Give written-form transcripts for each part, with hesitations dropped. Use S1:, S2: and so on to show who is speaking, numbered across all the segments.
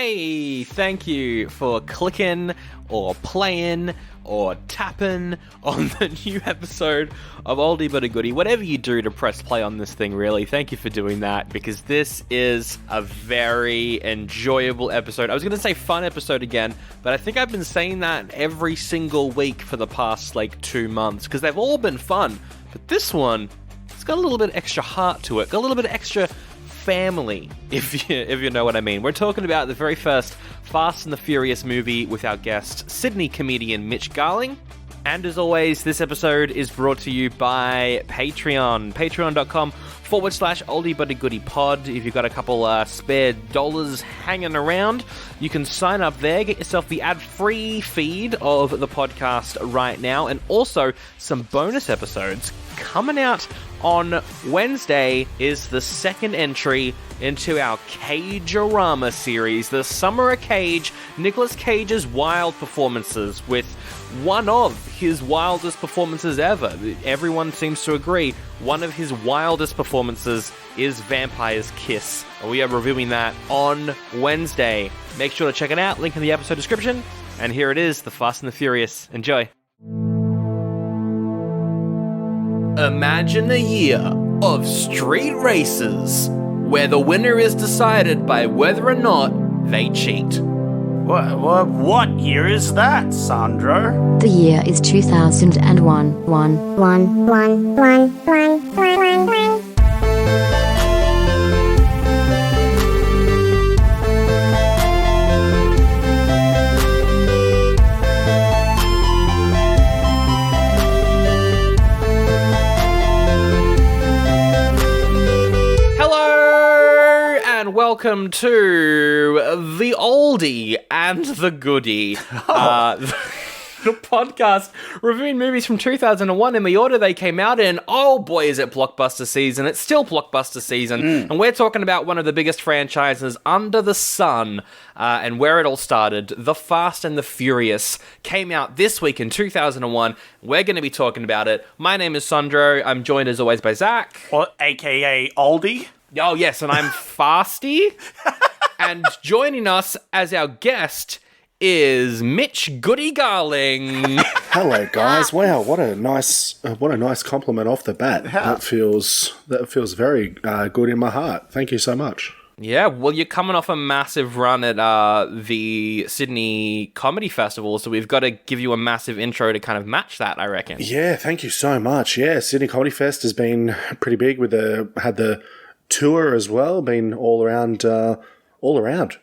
S1: Hey, thank you for clicking or playing or tapping on the new episode of Oldie But a Goodie. Whatever you do to press play on this thing, really, thank you for doing that, because this is a very enjoyable episode. I was going to say fun episode again, but I think I've been saying that every single week for the past, 2 months, because they've all been fun. But this one, it's got a little bit extra heart to it, got a little bit extra family, if you know what I mean. We're talking about the very first Fast and the Furious movie with our guest, Sydney comedian Mitch Garling. And as always, this episode is brought to you by Patreon. Patreon.com/Oldie But a Goodie Pod. If you've got a couple spare dollars hanging around, you can sign up there, get yourself the ad-free feed of the podcast right now, and also some bonus episodes. Coming out on Wednesday is the second entry into our Cage-orama series, the Summer of Cage, Nicolas Cage's wild performances, with one of his wildest performances ever. Everyone seems to agree one of his wildest performances is Vampire's Kiss. We are reviewing that on Wednesday. Make sure to check it out, link in the episode description. And here it is, The Fast and the Furious. Enjoy. Imagine a year of street races where the winner is decided by whether or not they cheat.
S2: What year is that, Sandro?
S3: The year is 2001.
S1: Welcome to the Oldie and the Goodie, the podcast reviewing movies from 2001 in the order they came out in. Oh boy, is it blockbuster season. It's still blockbuster season, and we're talking about one of the biggest franchises under the sun, and where it all started. The Fast and the Furious came out this week in 2001. We're going to be talking about it. My name is Sandro. I'm joined as always by Zach.
S2: Or AKA Oldie.
S1: Oh, yes, and I'm Fasty. And joining us as our guest is Mitch Goody Garling.
S4: Hello, guys. Wow, what a nice compliment off the bat.
S2: Yeah.
S4: That feels very good in my heart. Thank you so much.
S1: Yeah, well, you're coming off a massive run at the Sydney Comedy Festival, so we've got to give you a massive intro to kind of match that, I reckon.
S4: Yeah, thank you so much. Yeah, Sydney Comedy Fest has been pretty big. Had the tour as well, been all around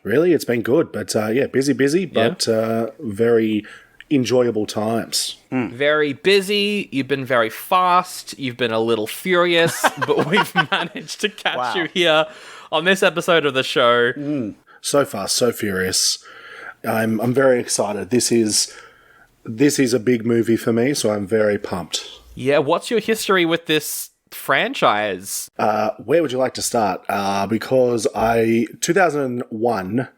S4: really. It's been good, but busy, but very enjoyable times.
S1: Very busy, you've been very fast, you've been a little furious, but we've managed to catch you here on this episode of the show.
S4: So fast, so furious. I'm very excited. This is a big movie for me, so I'm very pumped.
S1: Yeah, what's your history with this franchise?
S4: Where would you like to start? Because 2001,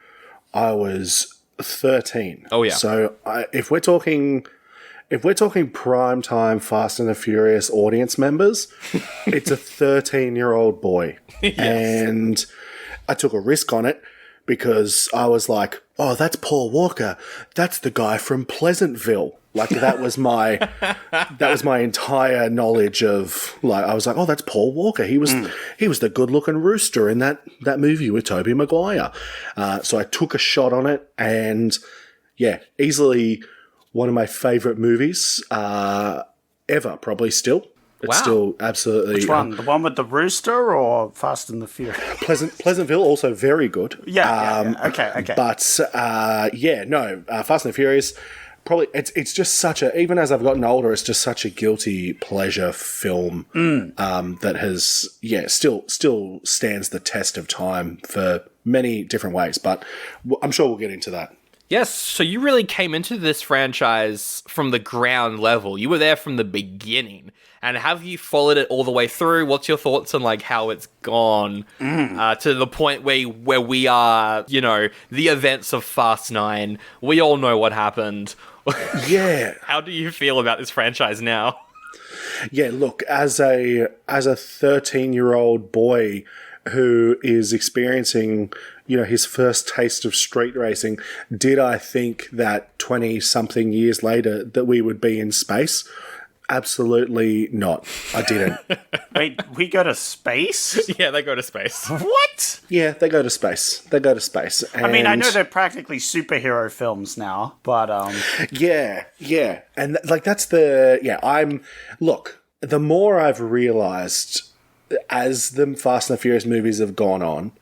S4: I was 13.
S1: Oh yeah.
S4: So if we're talking prime time Fast and the Furious audience members, it's a 13-year-old boy.
S1: Yes. And
S4: I took a risk on it because I was like, oh, that's Paul Walker. That's the guy from Pleasantville. That was my entire knowledge of, I was like, oh, that's Paul Walker. He was the good-looking rooster in that movie with Tobey Maguire. So I took a shot on it, and easily one of my favorite movies ever, probably still. It's still absolutely...
S2: Which one? The one with the rooster or Fast and the Furious?
S4: Pleasantville, also very good.
S2: Okay.
S4: But, Fast and the Furious... Probably, it's just such a, even as I've gotten older, it's just such a guilty pleasure film that has, still stands the test of time for many different ways. But I'm sure we'll get into that.
S1: Yes, so you really came into this franchise from the ground level. You were there from the beginning. And have you followed it all the way through? What's your thoughts on how it's gone to the point where we are, the events of Fast 9? We all know what happened.
S4: Yeah.
S1: How do you feel about this franchise now?
S4: Yeah, look, as a 13-year-old boy who is experiencing, his first taste of street racing, did I think that 20-something years later that we would be in space? Absolutely not. I didn't.
S2: Wait, we go to space?
S1: Yeah, they go to space.
S2: What?
S4: Yeah, they go to space. And
S2: I mean, I know they're practically superhero films now, but
S4: Yeah. And look, the more I've realized as the Fast and the Furious movies have gone on,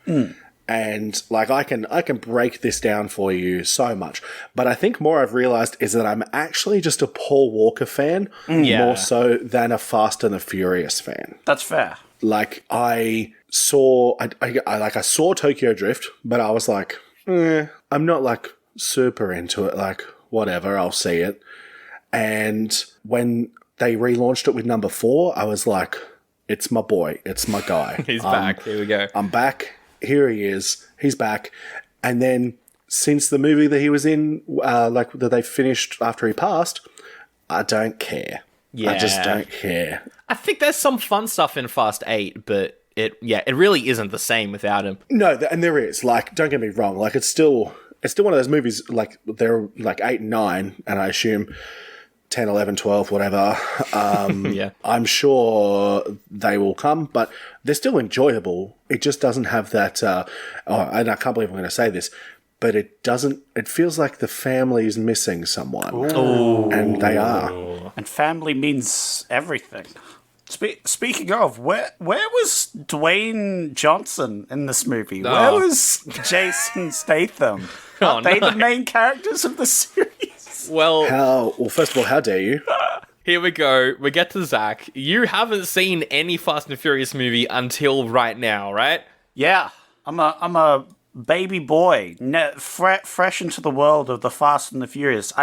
S4: and like I can break this down for you so much, but I think more I've realized is that I'm actually just a Paul Walker fan more so than a Fast and the Furious fan.
S2: that's fair.
S4: Like I saw Tokyo Drift, but I was like, I'm not like super into it. Like whatever, I'll see it. And when they relaunched it with number 4, I was like, it's my boy, it's my guy.
S1: He's back. Here we go.
S4: I'm back. Here he is. He's back. And then since the movie that he was in, that they finished after he passed, I don't care.
S1: Yeah.
S4: I just don't care.
S1: I think there's some fun stuff in Fast 8, but it really isn't the same without him.
S4: No, and there is. Like, don't get me wrong. Like, it's still one of those movies, like, they're like 8 and 9, and I assume 10, 11, 12, whatever.
S1: Yeah.
S4: I'm sure they will come, but they're still enjoyable. It just doesn't have that, and I can't believe I'm going to say this, but it feels like the family's missing someone.
S1: Ooh.
S4: And they are.
S2: And family means everything. Speaking of, where was Dwayne Johnson in this movie?
S1: Oh.
S2: Where was Jason Statham? Are they the main characters of the series?
S1: Well,
S4: First of all, how dare you?
S1: here we go. We get to Zach. You haven't seen any Fast and Furious movie until right now, right?
S2: Yeah, I'm a baby boy, fresh into the world of the Fast and the Furious.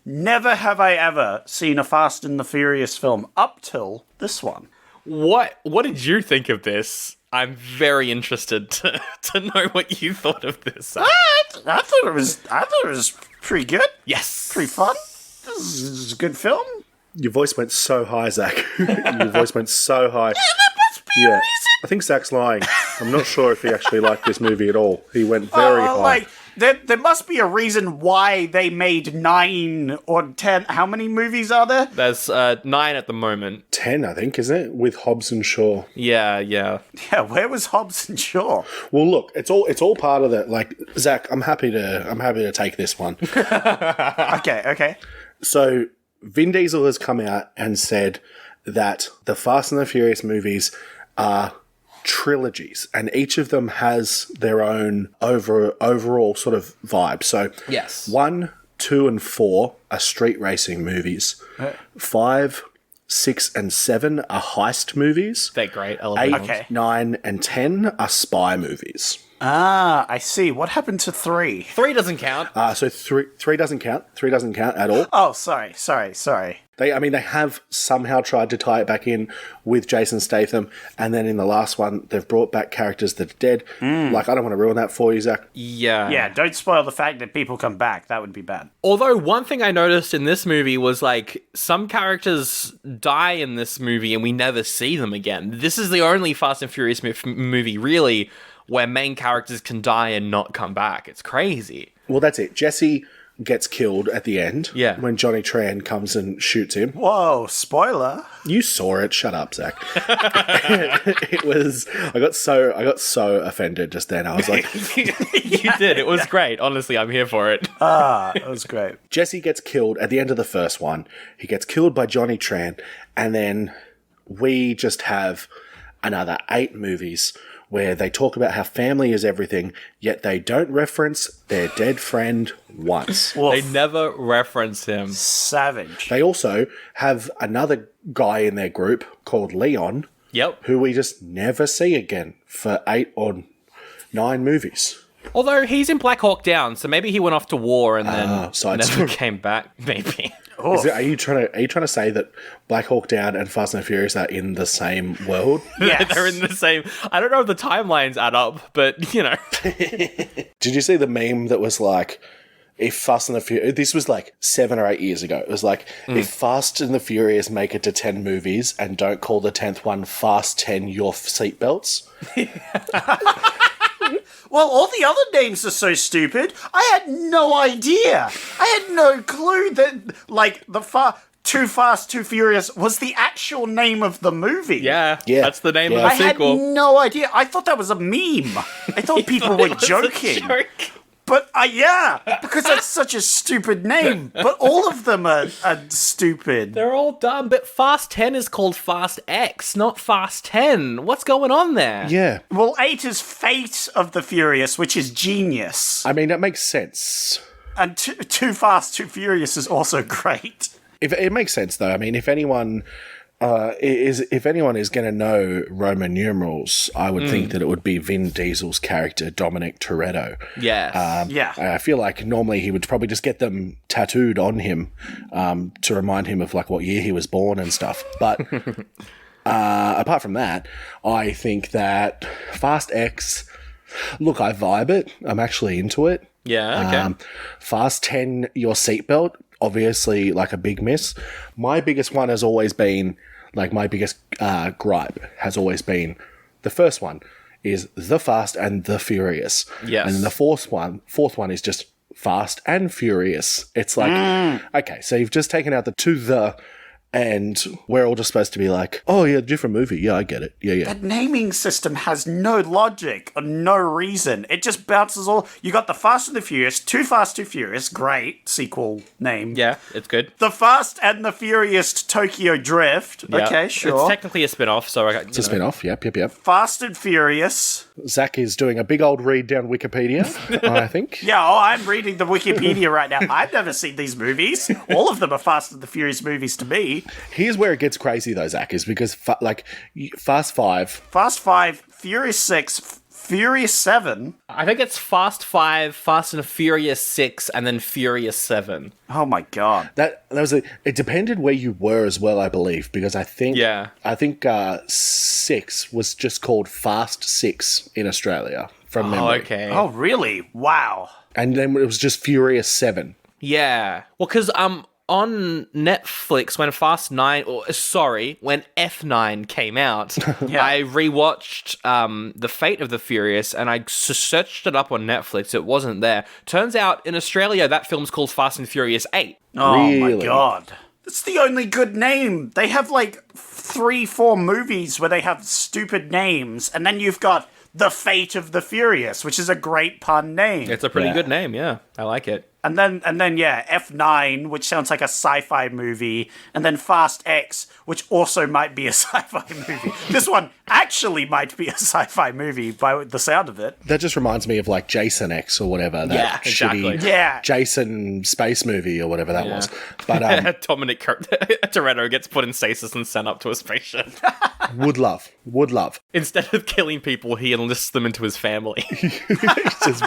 S2: Never have I ever seen a Fast and the Furious film up till this one.
S1: What did you think of this? I'm very interested to know what you thought of this.
S2: I thought it was pretty good.
S1: Yes.
S2: Pretty fun. This is a good film.
S4: Your voice went so high, Zach. Your voice went so high.
S2: Yeah, that must be a reason.
S4: I think Zach's lying. I'm not sure if he actually liked this movie at all. He went very high.
S2: Like, there must be a reason why they made 9 or 10. How many movies are there?
S1: There's 9 at the moment.
S4: 10, I think, isn't it? With Hobbs and Shaw.
S1: Yeah.
S2: Yeah, where was Hobbs and Shaw?
S4: Well, look, it's all part of that. Like, Zach, I'm happy to take this one.
S2: Okay.
S4: So, Vin Diesel has come out and said that the Fast and the Furious movies are trilogies, and each of them has their own overall sort of vibe. So,
S1: Yes.
S4: 1, 2, and 4 are street racing movies. 5, 6, and 7 are heist movies.
S1: They're great.
S4: 8,
S2: Okay.
S4: 9, and 10 are spy movies.
S2: Ah, I see. What happened to 3?
S1: 3 doesn't count.
S4: So 3 doesn't count. 3 doesn't count at all.
S2: Oh, sorry.
S4: They have somehow tried to tie it back in with Jason Statham, and then in the last one, they've brought back characters that are dead. Like, I don't want to ruin that for you, Zach.
S2: Yeah, don't spoil the fact that people come back. That would be bad.
S1: Although one thing I noticed in this movie was like some characters die in this movie and we never see them again. This is the only Fast and Furious movie really where main characters can die and not come back. It's crazy.
S4: Well, that's it. Jesse gets killed at the end.
S1: Yeah.
S4: When Johnny Tran comes and shoots him.
S2: Whoa, spoiler.
S4: You saw it. Shut up, Zach. It was. I got so offended just then. I was like,
S1: You did. It was great. Honestly, I'm here for it.
S2: That was great.
S4: Jesse gets killed at the end of the first one. He gets killed by Johnny Tran, and then we just have another 8 movies where they talk about how family is everything, yet they don't reference their dead friend once.
S1: They never reference him.
S2: Savage.
S4: They also have another guy in their group called Leon,
S1: Yep.
S4: who we just never see again for 8 or 9 movies.
S1: Although he's in Black Hawk Down, so maybe he went off to war and then
S4: side
S1: never
S4: story.
S1: came back. Maybe.
S4: Are you trying to say that Black Hawk Down and Fast and Furious are in the same world?
S2: Yes.
S1: They're in the same. I don't know if the timelines add up, but you know.
S4: Did you see the meme that was like, if Fast and the Furious, this was like 7 or 8 years ago, it was like, if Fast and the Furious make it to 10 movies and don't call the 10th one Fast 10 your seatbelts.
S2: Well, all the other names are so stupid. I had no idea. I had no clue that, like, Too Fast, Too Furious was the actual name of the movie.
S1: Yeah,
S4: Yeah.
S1: that's the name of
S2: I
S1: the sequel.
S2: had no idea. I thought that was a meme. I thought people were
S1: It was a
S2: joking.
S1: joke.
S2: But yeah, because that's such a stupid name. But all of them are stupid.
S1: They're all dumb, but Fast 10 is called Fast X, not Fast 10. What's going on there?
S4: Yeah.
S2: Well, 8 is Fate of the Furious, which is genius.
S4: I mean, that makes sense.
S2: And Too Fast, Too Furious is also great.
S4: If it makes sense, though. I mean, if anyone is going to know Roman numerals, I would think that it would be Vin Diesel's character, Dominic Toretto.
S1: Yes.
S2: Yeah.
S4: I feel like normally he would probably just get them tattooed on him to remind him of like what year he was born and stuff. But apart from that, I think that Fast X, look, I vibe it. I'm actually into it.
S1: Yeah, okay.
S4: Fast 10, your seatbelt, obviously like a big miss. My biggest one has always been, like my biggest gripe has always been, the first one is The Fast and the Furious.
S1: Yes.
S4: And then the fourth one is just Fast and Furious. It's like, okay, so you've just taken out the to the, and we're all just supposed to be like, oh yeah, different movie. Yeah, I get it. Yeah.
S2: That naming system has no logic or no reason. It just bounces all. You got The Fast and the Furious, Too Fast, Too Furious, great sequel name.
S1: Yeah, it's good.
S2: The Fast and the Furious Tokyo Drift.
S1: Yeah.
S2: Okay, sure.
S1: It's technically a spin-off, so I got,
S4: It's a spin-off. Yep.
S2: Fast and Furious.
S4: Zach is doing a big old read down Wikipedia, I think.
S2: Yeah, I'm reading the Wikipedia right now. I've never seen these movies. All of them are Fast and the Furious movies to me.
S4: Here's where it gets crazy, though, Zach, is because, Fast 5...
S2: Fast 5, Furious 6, Furious 7.
S1: I think it's Fast 5, Fast and Furious 6, and then Furious 7.
S2: Oh my god.
S4: That was it depended where you were as well, I believe, because I think 6 was just called Fast 6 in Australia from memory.
S1: Okay.
S2: Oh, really? Wow.
S4: And then it was just Furious 7.
S1: Yeah. Well, because on Netflix, when when F9 came out, I rewatched The Fate of the Furious, and I searched it up on Netflix. It wasn't there. Turns out, in Australia, that film's called Fast and Furious 8.
S2: Oh
S4: Really?
S2: my god. That's the only good name. They have like 3-4 movies where they have stupid names, and then you've got The Fate of the Furious, which is a great pun name.
S1: It's a pretty
S4: Yeah.
S1: good name, yeah. I like it.
S2: And then F9, which sounds like a sci-fi movie, and then Fast X, which also might be a sci-fi movie. This one actually might be a sci-fi movie by the sound of it.
S4: That just reminds me of like Jason X or whatever. That
S1: Yeah,
S4: shitty
S1: exactly.
S2: Yeah.
S4: Jason space movie or whatever that was. But
S1: Dominic Toretto gets put in stasis and sent up to a spaceship.
S4: would love.
S1: Instead of killing people, he enlists them into his family.
S4: It's just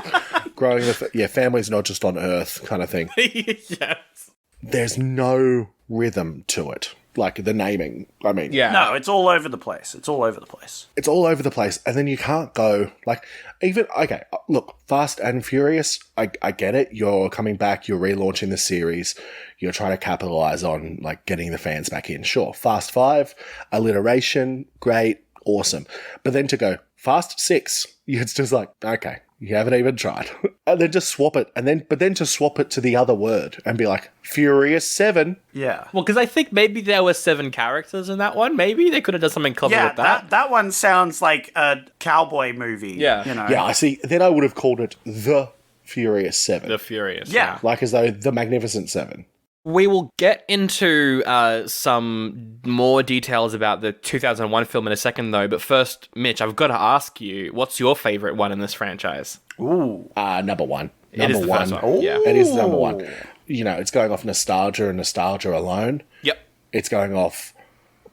S4: growing family's not just on Earth kind of thing.
S1: Yes.
S4: There's no rhythm to it. Like the naming. I mean,
S1: Yeah.
S2: No, it's all over the place. It's all over the place.
S4: it's all over the place, and then you can't go like even okay. Look, Fast and Furious. I get it. You're coming back. You're relaunching the series. You're trying to capitalize on like getting the fans back in. Sure, Fast 5, alliteration, great, awesome. But then to go Fast 6, it's just like okay, you haven't even tried, and then just swap it, but then to swap it to the other word and be like Furious 7.
S2: Yeah.
S1: Well, because I think maybe there were 7 characters in that one. Maybe they could have done something clever
S2: Yeah,
S1: with that.
S2: that one sounds like a cowboy movie.
S1: Yeah.
S2: You know?
S4: Yeah, I see. Then I would have called it The Furious 7.
S1: The Furious.
S2: Yeah.
S4: Like as though The Magnificent 7.
S1: We will get into some more details about the 2001 film in a second, though. But first, Mitch, I've got to ask you, what's your favorite one in this franchise?
S2: Ooh.
S4: Number one.
S1: It is
S4: Number
S1: the
S4: one.
S1: first one, yeah.
S4: It is number one. You know, it's going off nostalgia and nostalgia alone.
S1: Yep.
S4: It's going off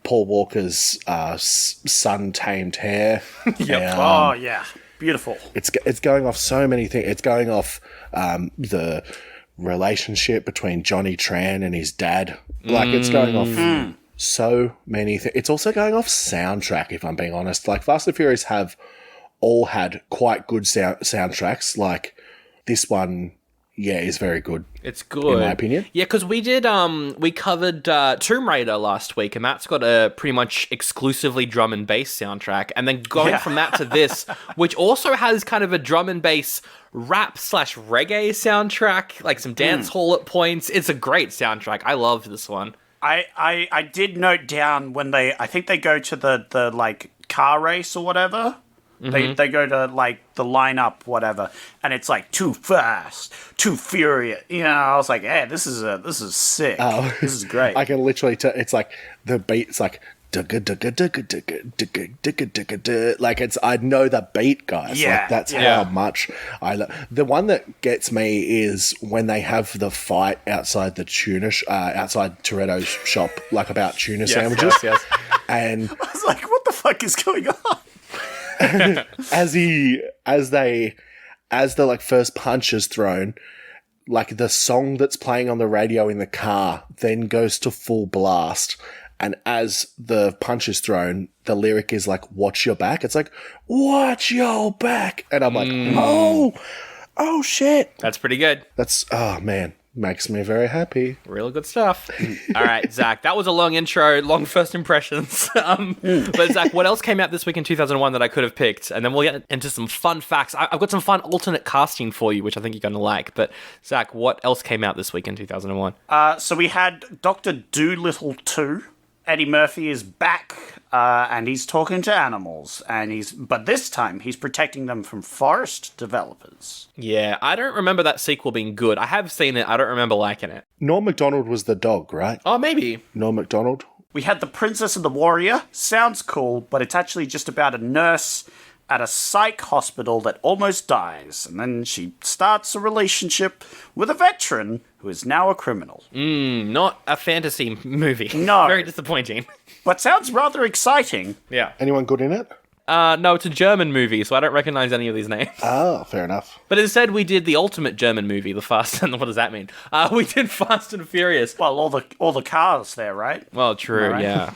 S4: Paul Walker's sun-tamed hair.
S1: Yep.
S2: Oh, yeah. Beautiful.
S4: It's going off so many things. It's going off the relationship between Johnny Tran and his dad. Like, it's going off so many things. It's also going off soundtrack, if I'm being honest. Like, Fast and Furious have all had quite good soundtracks. Like, this one, yeah, is very good.
S1: It's good.
S4: In my opinion.
S1: Yeah, because we covered Tomb Raider last week, and that's got a pretty much exclusively drum and bass soundtrack. And then going from that to this, which also has kind of a drum and bass rap/reggae soundtrack, like some dance hall at points. It's a great soundtrack. I love this one.
S2: I did note down when I think they go to the like car race or whatever. They go to like the lineup, whatever, and it's like too fast, too furious. You know, I was like, "Hey, this is sick.
S4: Oh.
S2: This is great."
S4: I can literally tell. It's like the beat's like like it's. I know the beat, guys.
S2: Yeah,
S4: like that's how much I love. The one that gets me is when they have the fight outside the tuna, outside Toretto's shop, like about tuna sandwiches.
S1: Yes.
S2: I
S4: And
S2: was like, "What the fuck is going on?"
S4: as the like first punch is thrown, like the song that's playing on the radio in the car then goes to full blast, and as the punch is thrown, the lyric is like, "Watch your back." It's like, "Watch your back," and I'm like, oh shit,
S1: That's pretty good.
S4: that's oh man, makes me very happy.
S1: Real good stuff. All right, Zach, that was a long intro, long first impressions. But Zach, what else came out this week in 2001 that I could have picked? And then we'll get into some fun facts. I've got some fun alternate casting for you, which I think you're going to like. But Zach, what else came out this week in 2001?
S2: So we had Dr. Dolittle 2. Eddie Murphy is back, and he's talking to animals, but this time he's protecting them from forest developers.
S1: Yeah, I don't remember that sequel being good. I have seen it. I don't remember liking it.
S4: Norm Macdonald was the dog, right?
S1: Oh, maybe.
S4: Norm Macdonald.
S2: We had The Princess and the Warrior. Sounds cool, but it's actually just about a nurse at a psych hospital that almost dies, and then she starts a relationship with a veteran who is now a criminal.
S1: Not a fantasy movie.
S2: No.
S1: Very disappointing.
S2: But sounds rather exciting.
S1: Yeah.
S4: Anyone good in it?
S1: No, it's a German movie, so I don't recognize any of these names.
S4: Oh, fair enough.
S1: But instead, we did the ultimate German movie, the Fast and... What does that mean? We did Fast and Furious.
S2: Well, all the cars there, right?
S1: Well, true,
S2: Right.
S1: yeah.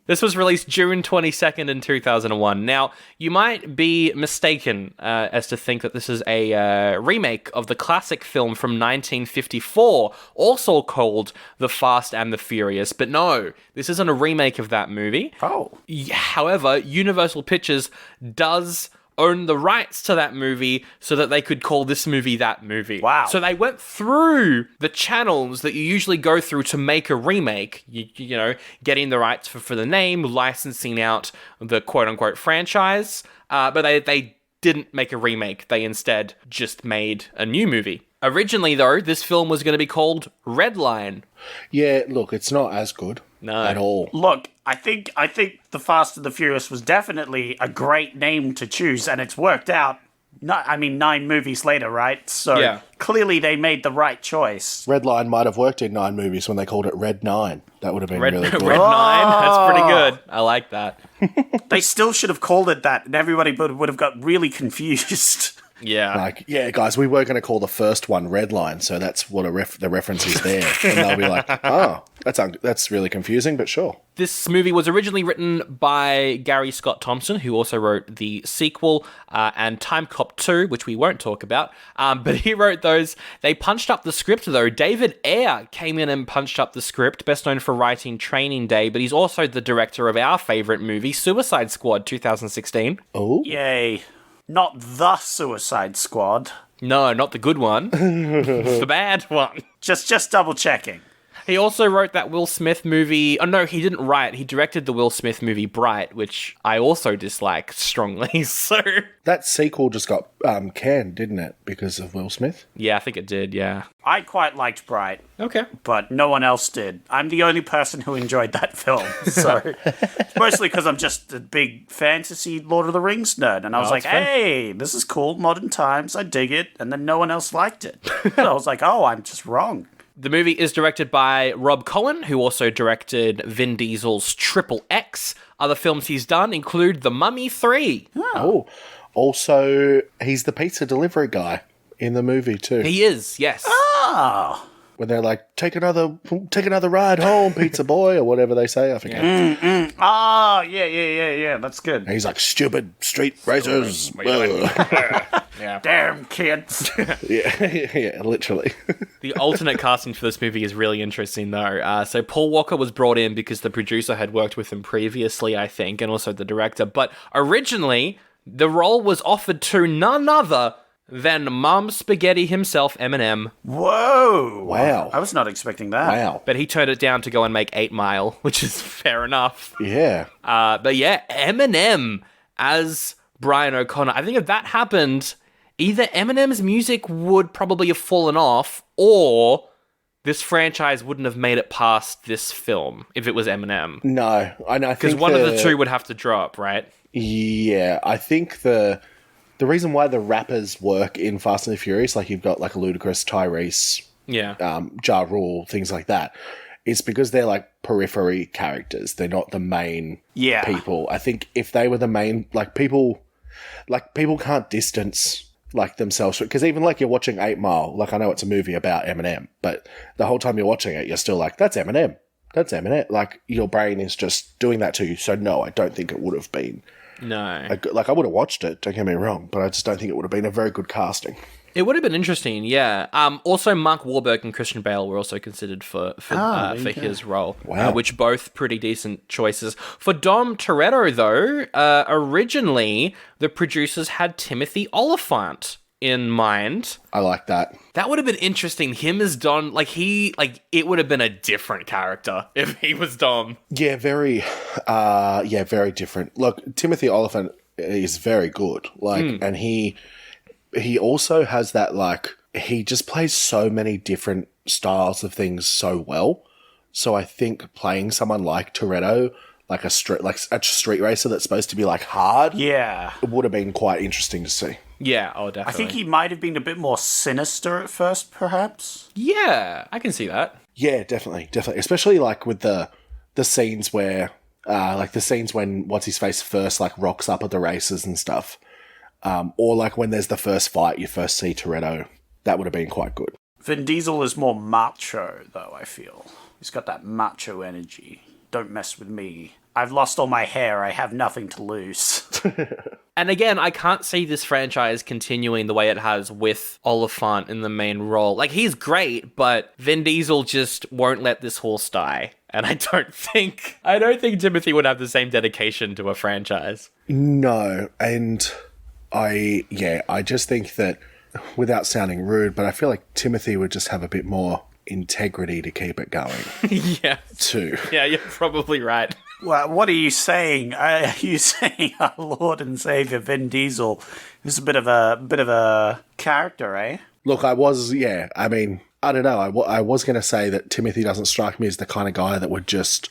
S1: This was released June 22nd in 2001. Now, you might be mistaken as to think that this is a remake of the classic film from 1954, also called The Fast and the Furious. But no, this isn't a remake of that movie.
S2: Oh.
S1: However, Universal Pictures does own the rights to that movie so that they could call this movie that movie.
S2: Wow.
S1: So they went through the channels that you usually go through to make a remake, you know, getting the rights for the name, licensing out the quote-unquote franchise, but they didn't make a remake. They instead just made a new movie. Originally, though, this film was going to be called Red Line.
S4: Yeah, look, it's not as good at all.
S2: Look, I think The Fast and the Furious was definitely a great name to choose, and it's worked out. 9 movies later, right? So clearly they made the right choice.
S4: Red Line might have worked in 9 movies when they called it Red 9. That would have been really good.
S1: Red 9? That's pretty good. I like that.
S2: They still should have called it that, and everybody would have got really confused.
S1: Yeah.
S4: Like, yeah, guys, we were going to call the first one Red Line, so that's what the reference is there. And they'll be like, oh, that's really confusing, but sure.
S1: This movie was originally written by Gary Scott Thompson, who also wrote the sequel, and Time Cop 2, which we won't talk about, but he wrote those. They punched up the script, though. David Ayer came in and punched up the script, best known for writing Training Day, but he's also the director of our favourite movie, Suicide Squad 2016.
S4: Oh.
S2: Yay. Not the Suicide Squad.
S1: No, not the good one. The bad one.
S2: Just double checking.
S1: He also wrote that Will Smith movie. Oh, no, he didn't write. He directed the Will Smith movie Bright, which I also dislike strongly. So
S4: that sequel just got canned, didn't it? Because of Will Smith?
S1: Yeah, I think it did, yeah.
S2: I quite liked Bright.
S1: Okay.
S2: But no one else did. I'm the only person who enjoyed that film. So mostly because I'm just a big fantasy Lord of the Rings nerd. And I was like, hey, this is cool. Modern times. I dig it. And then no one else liked it. And I was like, oh, I'm just wrong.
S1: The movie is directed by Rob Cohen, who also directed Vin Diesel's Triple X. Other films he's done include The Mummy 3.
S4: Oh. Also, he's the pizza delivery guy in the movie too.
S1: He is, yes.
S2: Oh.
S4: when they're like, take another ride home, pizza boy, or whatever they say. I forget.
S2: Oh, yeah. That's good.
S4: And he's like, stupid street racers.
S2: Damn kids.
S4: yeah, literally.
S1: The alternate casting for this movie is really interesting, though. So Paul Walker was brought in because the producer had worked with him previously, I think, and also the director. But originally, the role was offered to none other than Mom Spaghetti himself, Eminem.
S2: Whoa.
S4: Wow.
S2: I was not expecting that.
S4: Wow.
S1: But he turned it down to go and make 8 Mile, which is fair enough.
S4: Yeah.
S1: But yeah, Eminem as Brian O'Connor. I think if that happened, either Eminem's music would probably have fallen off, or this franchise wouldn't have made it past this film if it was Eminem.
S4: No, I know.
S1: Because one of the two would have to drop, right?
S4: Yeah, I think the reason why the rappers work in Fast and the Furious, like you've got like Ludacris, Tyrese, Ja Rule, things like that, is because they're like periphery characters. They're not the main people. I think if they were the main, people can't distance like themselves, because even like you're watching 8 Mile, like I know it's a movie about Eminem, but the whole time you're watching it, you're still like, that's Eminem. That's Eminem. Like your brain is just doing that to you. So no, I don't think it would have been.
S1: No.
S4: I would have watched it, don't get me wrong, but I just don't think it would have been a very good casting.
S1: It would have been interesting, yeah. Also, Mark Wahlberg and Christian Bale were also considered for his role, which both pretty decent choices. For Dom Toretto, though, originally the producers had Timothy Olyphant in mind.
S4: I like that.
S1: That would have been interesting. Him as Dom, it would have been a different character if he was Dom.
S4: Yeah, very different. Look, Timothy Olyphant is very good, and he also has that, he just plays so many different styles of things so well. So I think playing someone like Toretto, a street racer that's supposed to be hard, it would have been quite interesting to see.
S1: Yeah, definitely.
S2: I think he might have been a bit more sinister at first, perhaps.
S1: Yeah, I can see that.
S4: Yeah, definitely. Especially with the scenes where, the scenes when what's his face first rocks up at the races and stuff. Or when there's the first fight, you first see Toretto. That would have been quite good. Vin
S2: Diesel is more macho, though, I feel. He's got that macho energy. Don't mess with me. I've lost all my hair. I have nothing to lose.
S1: And again, I can't see this franchise continuing the way it has with Oliphant in the main role. He's great, but Vin Diesel just won't let this horse die. And I don't think Timothy would have the same dedication to a franchise.
S4: No, and I just think that, without sounding rude, but I feel like Timothy would just have a bit more integrity to keep it going.
S1: Yeah.
S4: Too.
S1: Yeah, you're probably right.
S2: Well, what are you saying? Are you saying our Lord and Savior Vin Diesel is a bit of a character, eh?
S4: Look, I mean, I don't know. I was going to say that Timothy doesn't strike me as the kind of guy that would just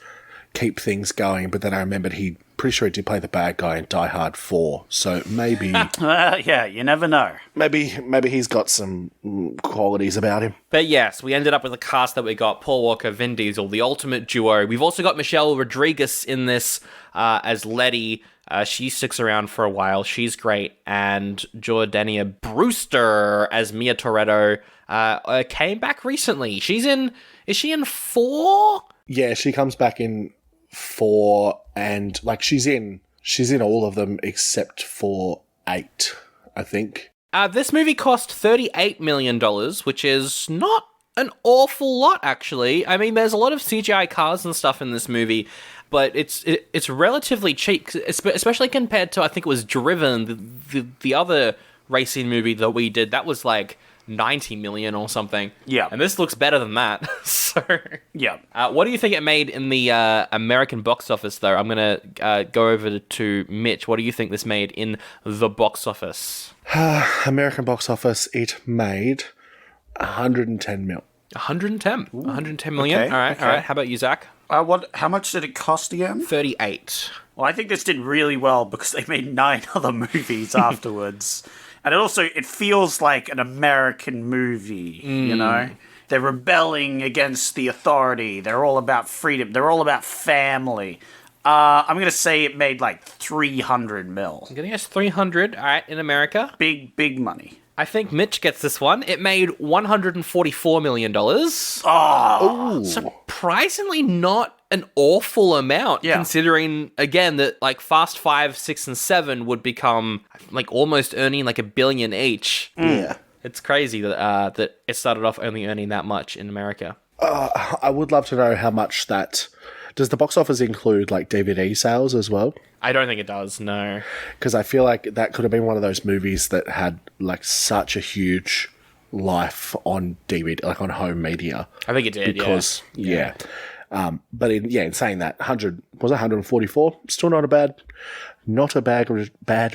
S4: keep things going, but then I remembered pretty sure he did play the bad guy in Die Hard 4, so maybe...
S2: yeah, you never know.
S4: Maybe he's got some qualities about him.
S1: But yes, we ended up with a cast that we got Paul Walker, Vin Diesel, the ultimate duo. We've also got Michelle Rodriguez in this as Letty. She sticks around for a while. She's great. And Jordania Brewster as Mia Toretto came back recently. Is she in 4?
S4: Yeah, she comes back in 4, and she's in all of them except for 8, I think.
S1: This movie cost $38 million, which is not an awful lot, actually. I mean, there's a lot of CGI cars and stuff in this movie, but it's relatively cheap, especially compared to, I think it was Driven, the other racing movie that we did. That was 90 million or something.
S2: Yeah.
S1: And this looks better than that. So,
S2: yeah.
S1: What do you think it made in the American box office, though? I'm going to go over to Mitch. What do you think this made in the box office?
S4: American box office, it made 110 mil.
S1: 110? Ooh, 110 million?
S2: Okay,
S1: all right. How about you, Zach?
S2: How much did it cost again?
S1: 38.
S2: Well, I think this did really well because they made 9 other movies afterwards. And it feels like an American movie, you know? They're rebelling against the authority. They're all about freedom. They're all about family. I'm going to say it made 300 mil.
S1: I'm going to guess 300, all right, in America.
S2: Big money.
S1: I think Mitch gets this one. It made $144 million.
S2: Oh,
S1: Surprisingly not an awful amount,
S2: Yeah.
S1: considering, again, that like Fast 5, 6, and 7 would become like almost earning like $1 billion each.
S4: Yeah.
S1: It's crazy that that it started off only earning that much in America.
S4: I would love to know how much that... Does the box office include, like, DVD sales as well?
S1: I don't think it does, no.
S4: Because I feel like that could have been one of those movies that had, like, such a huge life on DVD, like, on home media.
S1: I think it did,
S4: Because, but in saying that, 144? Still not a bad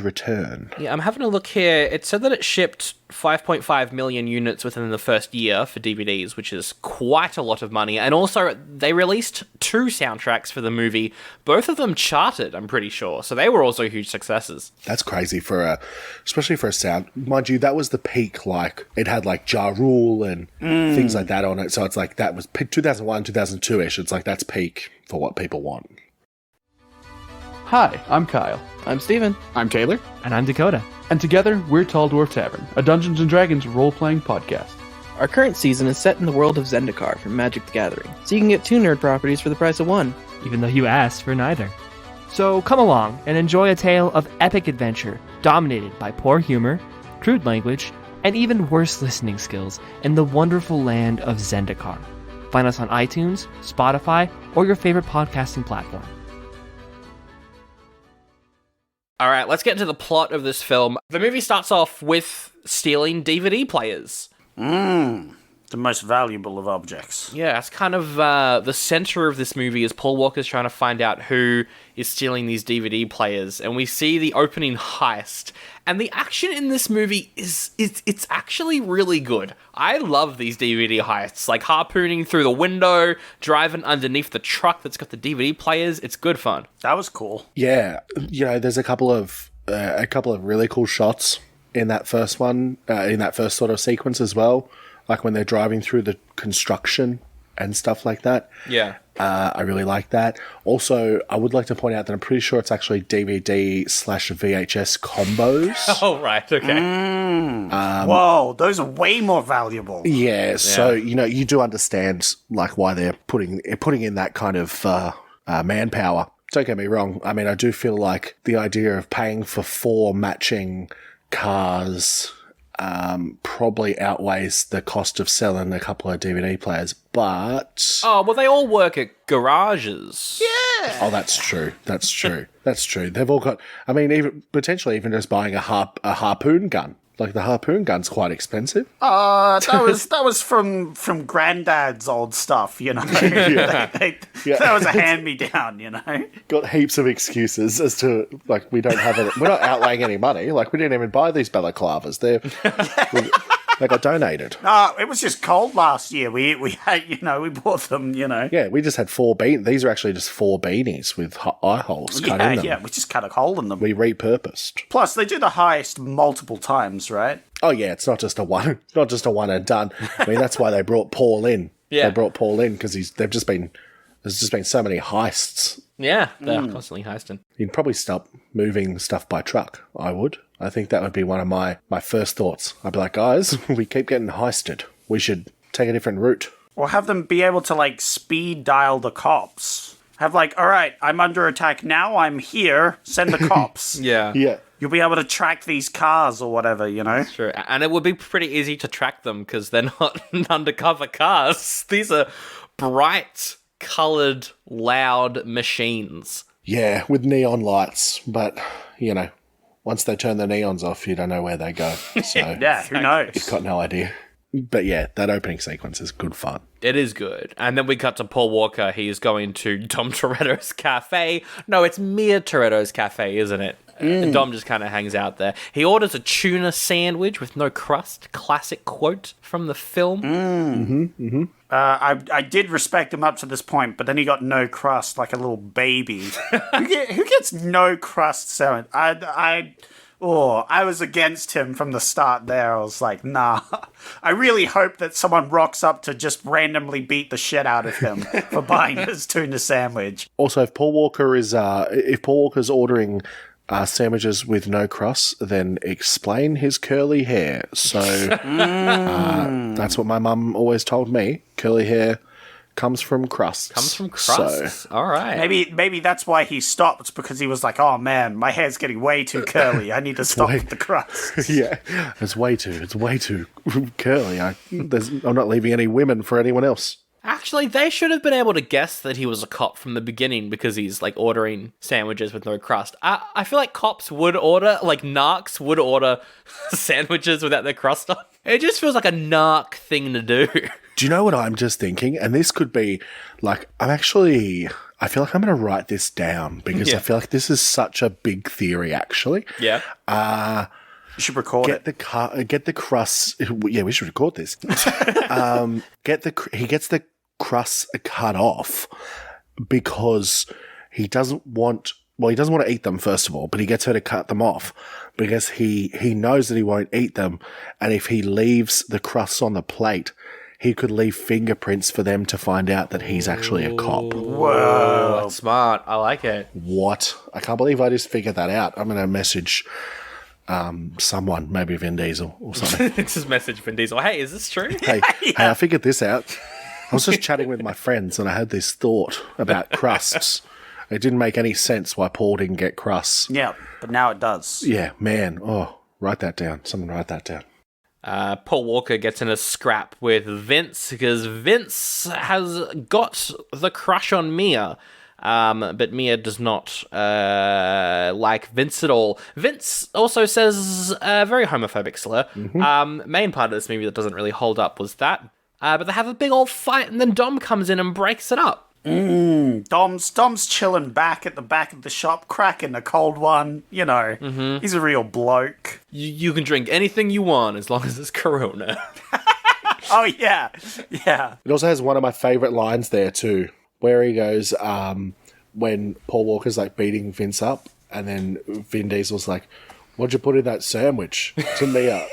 S4: return.
S1: Yeah, I'm having a look here. It said that it shipped 5.5 million units within the first year for DVDs, which is quite a lot of money. And also, they released 2 soundtracks for the movie. Both of them charted, I'm pretty sure. So they were also huge successes.
S4: That's crazy especially for a sound. Mind you, that was the peak, like, it had, like, Ja Rule and things like that on it. So it's like, that was 2001, 2002-ish. It's like, that's peak for what people want.
S5: Hi, I'm Kyle.
S6: I'm Steven.
S5: I'm Taylor.
S6: And I'm Dakota.
S5: And together, we're Tall Dwarf Tavern, a Dungeons & Dragons role-playing podcast.
S6: Our current season is set in the world of Zendikar from Magic the Gathering, so you can get 2 nerd properties for the price of 1.
S7: Even though you asked for neither. So come along and enjoy a tale of epic adventure dominated by poor humor, crude language, and even worse listening skills in the wonderful land of Zendikar. Find us on iTunes, Spotify, or your favorite podcasting platform.
S1: All right, let's get into the plot of this film. The movie starts off with stealing DVD players.
S2: the most valuable of objects.
S1: Yeah, it's kind of the center of this movie is Paul Walker's trying to find out who is stealing these DVD players, and we see the opening heist. And the action in this movie it's actually really good. I love these DVD heists, like harpooning through the window, driving underneath the truck that's got the DVD players. It's good fun.
S2: That was cool.
S4: Yeah, you know, there's a couple of really cool shots in that first one, in that first sort of sequence as well, like when they're driving through the construction and stuff like that.
S1: Yeah.
S4: I really like that. Also, I would like to point out that I'm pretty sure it's actually DVD/VHS combos.
S1: Oh, right, okay.
S2: Whoa, those are way more valuable.
S4: Yeah, so, you know, you do understand, like, why they're putting in that kind of manpower. Don't get me wrong. I mean, I do feel like the idea of paying for 4 matching cars probably outweighs the cost of selling a couple of DVD players, but...
S1: Oh, well, they all work at garages.
S2: Yeah.
S4: Oh, that's true. That's true. That's true. They've all got... I mean, even potentially even just buying a harpoon gun. Like, the harpoon gun's quite expensive.
S2: That was from Granddad's old stuff, you know. That was a hand-me-down, you know.
S4: Got heaps of excuses as to, like, we don't have it. We're not outlaying any money. Like, we didn't even buy these balaclavas. They got donated.
S2: It was just cold last year. We had, you know, we bought them, you know.
S4: Yeah, we just had 4 beanies. These are actually just 4 beanies with eye holes cut in them.
S2: Yeah, we just cut a hole in them.
S4: We repurposed.
S2: Plus, they do the heist multiple times, right?
S4: Oh yeah, it's not just a one. It's not just a one and done. I mean, that's why they brought Paul in.
S1: Yeah.
S4: They brought Paul in because there's just been so many heists.
S1: Yeah, they're constantly heisting.
S4: You'd probably stop moving stuff by truck. I think that would be one of my first thoughts. I'd be like, guys, we keep getting heisted. We should take a different route.
S2: Or have them be able to, like, speed dial the cops. Have, like, all right, I'm under attack now, I'm here, send the cops.
S1: Yeah.
S4: Yeah.
S2: You'll be able to track these cars or whatever, you know?
S1: Sure, and it would be pretty easy to track them because they're not undercover cars. These are bright, coloured, loud machines.
S4: Yeah, with neon lights, but, you know, once they turn the neons off, you don't know where they go. So
S2: Yeah, who knows?
S4: you've got no idea. But yeah, that opening sequence is good fun.
S1: It is good. And then we cut to Paul Walker. He's going to Dom Toretto's cafe. No, it's Mia Toretto's cafe, isn't it? And Dom just kind of hangs out there. He orders a tuna sandwich with no crust. Classic quote from the film.
S2: I did respect him up to this point, but then he got no crust like a little baby. Who gets no crust sandwich? I was against him from the start there. I was like, nah. I really hope that someone rocks up to just randomly beat the shit out of him for buying his tuna sandwich.
S4: Also, if Paul Walker's ordering sandwiches with no crust, then explain his curly hair. So that's what my mum always told me. Curly hair comes from crusts.
S1: Comes from crusts.
S4: So,
S1: All right.
S2: Maybe that's why he stopped, because he was like, oh man, my hair's getting way too curly. I need to stop with the crust.
S4: yeah, it's way too curly. I'm not leaving any women for anyone else.
S1: Actually, they should have been able to guess that he was a cop from the beginning because he's like ordering sandwiches with no crust. I feel like cops would order, like narcs would order sandwiches without their crust on. It just feels like a narc thing to do.
S4: Do you know what I'm just thinking? And this could be like, I feel like I'm going to write this down because I feel like this is such a big theory, actually.
S1: Yeah.
S2: You should record it.
S4: Get the crust. Yeah, we should record this. He gets the crust cut off because he doesn't want to eat them, first of all, but he gets her to cut them off because he knows that he won't eat them. And if he leaves the crusts on the plate, he could leave fingerprints for them to find out that he's actually a cop.
S1: Whoa. That's smart. I like it.
S4: What? I can't believe I just figured that out. I'm going to message someone, maybe Vin Diesel or something.
S1: It's his message, Vin Diesel. Hey, is this true?
S4: Hey, I figured this out. I was just chatting with my friends and I had this thought about crusts. It didn't make any sense why Paul didn't get crusts.
S2: Yeah, but now it does.
S4: Yeah, man. Oh, write that down. Someone write that down.
S1: Paul Walker gets in a scrap with Vince because Vince has got the crush on Mia. But Mia does not like Vince at all. Vince also says a very homophobic slur. Main part of this movie that doesn't really hold up was that. But they have a big old fight, and then Dom comes in and breaks it up.
S2: Dom's chilling back at the back of the shop, cracking a cold one. You know, he's a real bloke.
S1: You can drink anything you want as long as it's Corona.
S2: Oh, yeah. Yeah.
S4: It also has one of my favourite lines there too, where he goes, when Paul Walker's like beating Vince up, and then Vin Diesel's like, "What'd you put in that sandwich?" to Mia.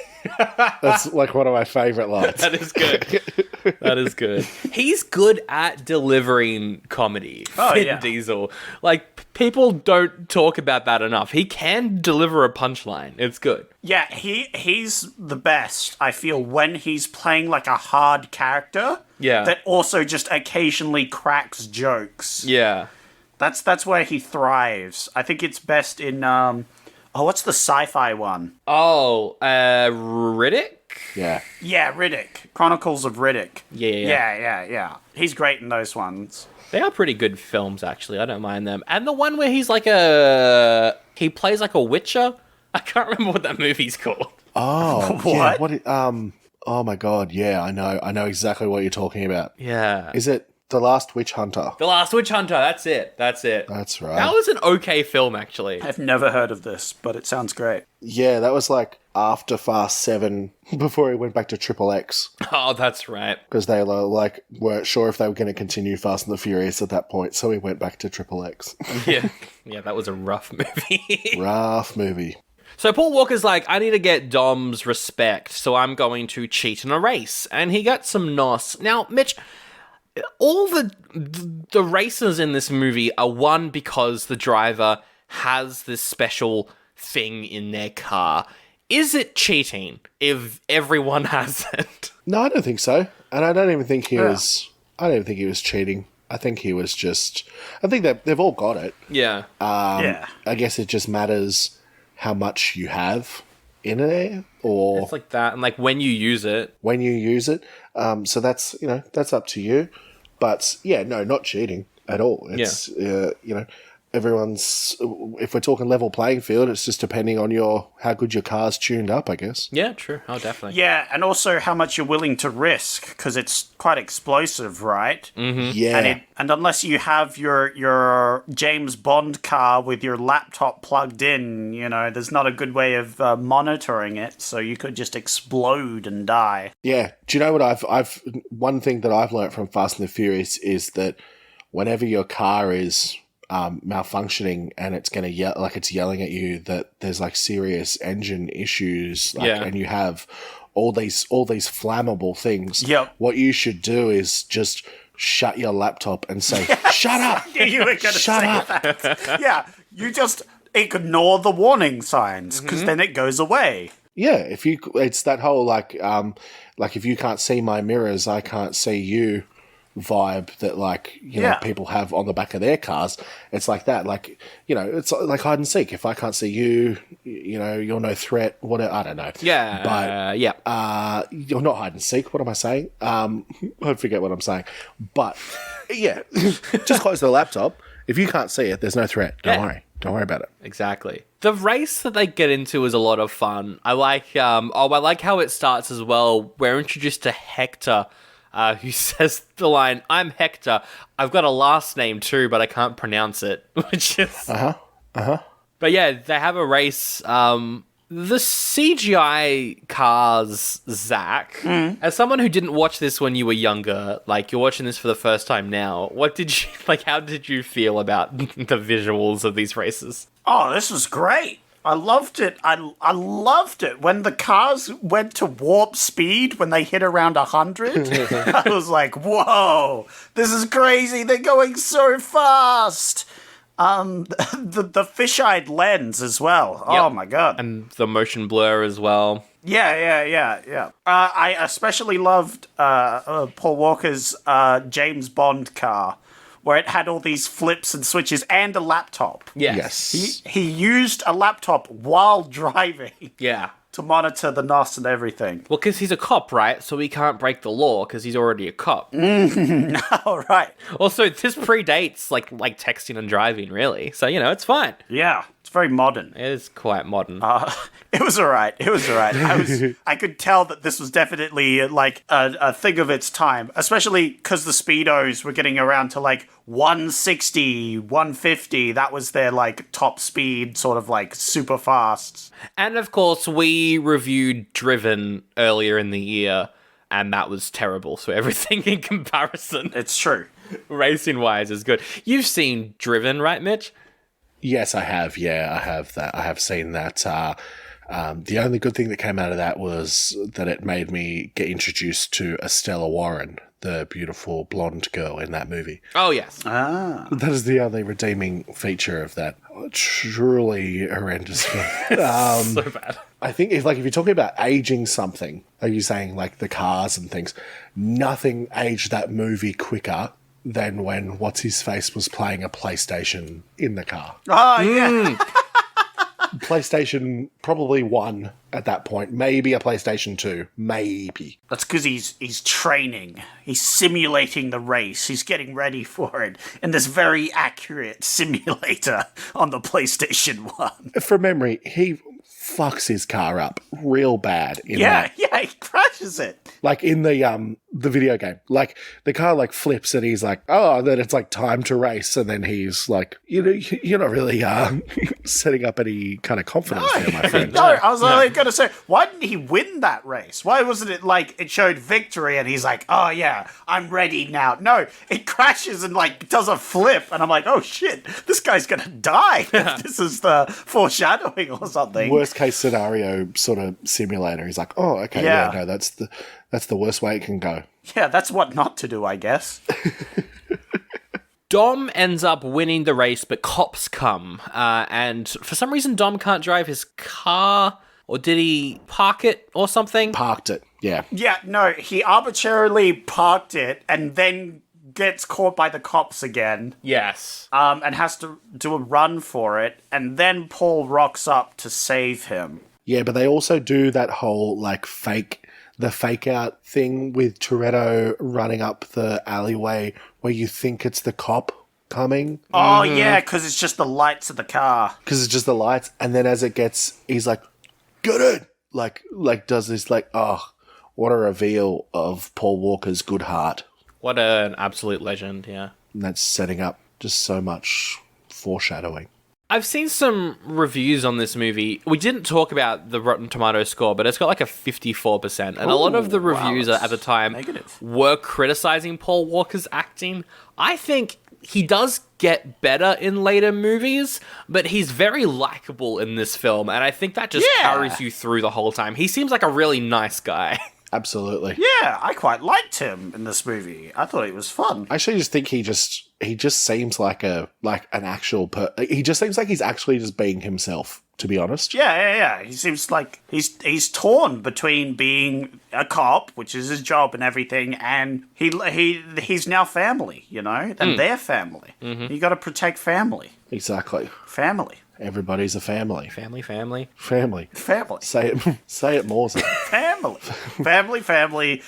S4: That's like one of my favourite lines.
S1: That is good. That is good. He's good at delivering comedy. Vin Diesel. Like, people don't talk about that enough. He can deliver a punchline. It's good.
S2: Yeah, he's the best, I feel, when he's playing like a hard character.
S1: Yeah.
S2: That also just occasionally cracks jokes.
S1: Yeah.
S2: That's where he thrives. I think it's best in what's the sci-fi one?
S1: Oh, Riddick?
S4: Yeah.
S2: Yeah, Riddick. Chronicles of Riddick.
S1: Yeah.
S2: He's great in those ones.
S1: They are pretty good films, actually. I don't mind them. And the one where he's like he plays like a witcher? I can't remember what that movie's called.
S4: Oh,
S2: What?
S4: yeah. Oh my God. Yeah, I know exactly what you're talking about.
S1: Yeah.
S4: Is it The Last Witch Hunter?
S1: The Last Witch Hunter. That's it.
S4: That's right.
S1: That was an okay film, actually.
S2: I've never heard of this, but it sounds great.
S4: Yeah, that was like after Fast 7, before he went back to Triple X.
S1: Oh, that's right.
S4: Because they weren't sure if they were going to continue Fast and the Furious at that point, so he went back to Triple X.
S1: Yeah, that was a rough movie.
S4: Rough movie.
S1: So Paul Walker's like, I need to get Dom's respect, so I'm going to cheat in a race. And he got some nos. Now, Mitch, all the races in this movie are won because the driver has this special thing in their car. Is it cheating if everyone has it?
S4: No, I don't think so. And I don't even think he was... I don't even think he was cheating. I think he was just... I think that they've all got it.
S1: Yeah.
S2: Yeah.
S4: I guess it just matters how much you have in there, or...
S1: It's like that, and like when you use it.
S4: When you use it. So that's, that's up to you. But, yeah, no, not cheating at all. It's, everyone's... If we're talking level playing field, it's just depending on how good your car's tuned up, I guess.
S1: Yeah, true. Oh, definitely.
S2: Yeah, and also how much you're willing to risk, because it's quite explosive, right?
S1: Mm-hmm.
S4: Yeah.
S2: And unless you have your James Bond car with your laptop plugged in, there's not a good way of monitoring it, so you could just explode and die.
S4: Yeah. Do you know what I've one thing that I've learned from Fast and the Furious is that whenever your car is malfunctioning and it's going to yell, like it's yelling at you that there's like serious engine issues, and you have all these flammable things.
S2: Yep.
S4: What you should do is just shut your laptop and say, "Shut up!
S2: You were going to
S4: Shut
S2: say
S4: up!"
S2: that. Yeah, you just ignore the warning signs, because then it goes away.
S4: Yeah, it's that whole like if you can't see my mirrors, I can't see you vibe that like know people have on the back of their cars. It's like that, like it's like hide and seek. If I can't see you, you're no threat. Whatever, I don't know.
S1: Yeah,
S4: but you're not hide and seek. What am I saying? I forget what I'm saying. But yeah, just close the laptop. If you can't see it, there's no threat. Don't worry. Don't worry about it.
S1: Exactly. The race that they get into is a lot of fun. I like how it starts as well. We're introduced to Hector, who says the line, "I'm Hector. I've got a last name too, but I can't pronounce it," which is... But yeah, they have a race. The CGI cars, Zach, as someone who didn't watch this when you were younger, like you're watching this for the first time now, how did you feel about the visuals of these races?
S2: Oh, this was great. I loved it. I loved it. When the cars went to warp speed, when they hit around 100, I was like, whoa, this is crazy. They're going so fast. The fisheye lens as well.
S1: Yep.
S2: Oh my god.
S1: And the motion blur as well.
S2: Yeah. I especially loved Paul Walker's James Bond car, where it had all these flips and switches and a laptop.
S1: Yes.
S2: He used a laptop while driving.
S1: Yeah.
S2: To monitor the NOS and everything.
S1: Well, because he's a cop, right? So he can't break the law because he's already a cop.
S2: All right.
S1: Also, this predates like texting and driving, really. So, it's fine.
S2: Yeah, it's very modern.
S1: It is quite modern.
S2: It was all right. I could tell that this was definitely like a thing of its time, especially because the Speedos were getting around to like 160, 150. That was their like top speed, sort of like super fast.
S1: And of course, we reviewed Driven earlier in the year, and that was terrible. So everything in comparison,
S2: it's true.
S1: Racing-wise is good. You've seen Driven, right, Mitch?
S4: Yes, I have. Yeah, I have that. I have seen that. The only good thing that came out of that was that it made me get introduced to Estella Warren, the beautiful blonde girl in that movie.
S1: Oh, yes.
S4: That is the only redeeming feature of that truly horrendous film.
S1: So bad.
S4: I think if you're talking about aging something, are you saying like the cars and things? Nothing aged that movie quicker than when what's-his-face was playing a PlayStation in the car.
S2: Oh, yeah.
S4: PlayStation probably 1 at that point. Maybe a PlayStation 2. Maybe.
S2: That's because he's training. He's simulating the race. He's getting ready for it in this very accurate simulator on the PlayStation 1.
S4: From memory, he fucks his car up real bad in that.
S2: Yeah, he crashes it.
S4: Like in the video game. Like the car like flips and he's like, oh, then it's like time to race, and then he's like, you're not really setting up any kind of confidence there, my friend.
S2: No, I was going to say, why didn't he win that race? Why wasn't it like it showed victory and he's like, oh yeah, I'm ready now? No, it crashes and like does a flip, and I'm like, oh shit, this guy's gonna die. This is the foreshadowing or something.
S4: Worst case scenario sort of simulator. He's like, oh, okay, no, that's the worst way it can go.
S2: Yeah, that's what not to do, I guess.
S1: Dom ends up winning the race, but cops come. And for some reason, Dom can't drive his car. Or did he park it or something?
S4: Parked it, yeah.
S2: Yeah, no, he arbitrarily parked it and then gets caught by the cops again.
S1: Yes.
S2: And has to do a run for it. And then Paul rocks up to save him.
S4: Yeah, but they also do that whole like fake out thing with Toretto running up the alleyway where you think it's the cop coming.
S2: Oh, yeah, because it's just the lights of the car.
S4: Because it's just the lights. And then as it gets, he's like, get in! Like does this like, oh, what a reveal of Paul Walker's good heart.
S1: What an absolute legend, yeah.
S4: And that's setting up just so much foreshadowing.
S1: I've seen some reviews on this movie. We didn't talk about the Rotten Tomatoes score, but it's got like a 54%. And a lot of the reviews at the time were criticizing Paul Walker's acting. I think he does get better in later movies, but he's very likable in this film. And I think that just carries you through the whole time. He seems like a really nice guy.
S4: Absolutely.
S2: Yeah, I quite liked him in this movie. I thought it was fun.
S4: I actually just think he just seems like an actual he just seems like he's actually just being himself, to be honest.
S2: Yeah. He seems like he's torn between being a cop, which is his job and everything, and he's now family, and their family. You got to protect family.
S4: Exactly.
S2: Family.
S4: Everybody's a family.
S1: Family.
S4: Family.
S2: Family.
S4: Say it more.
S2: Family. Family.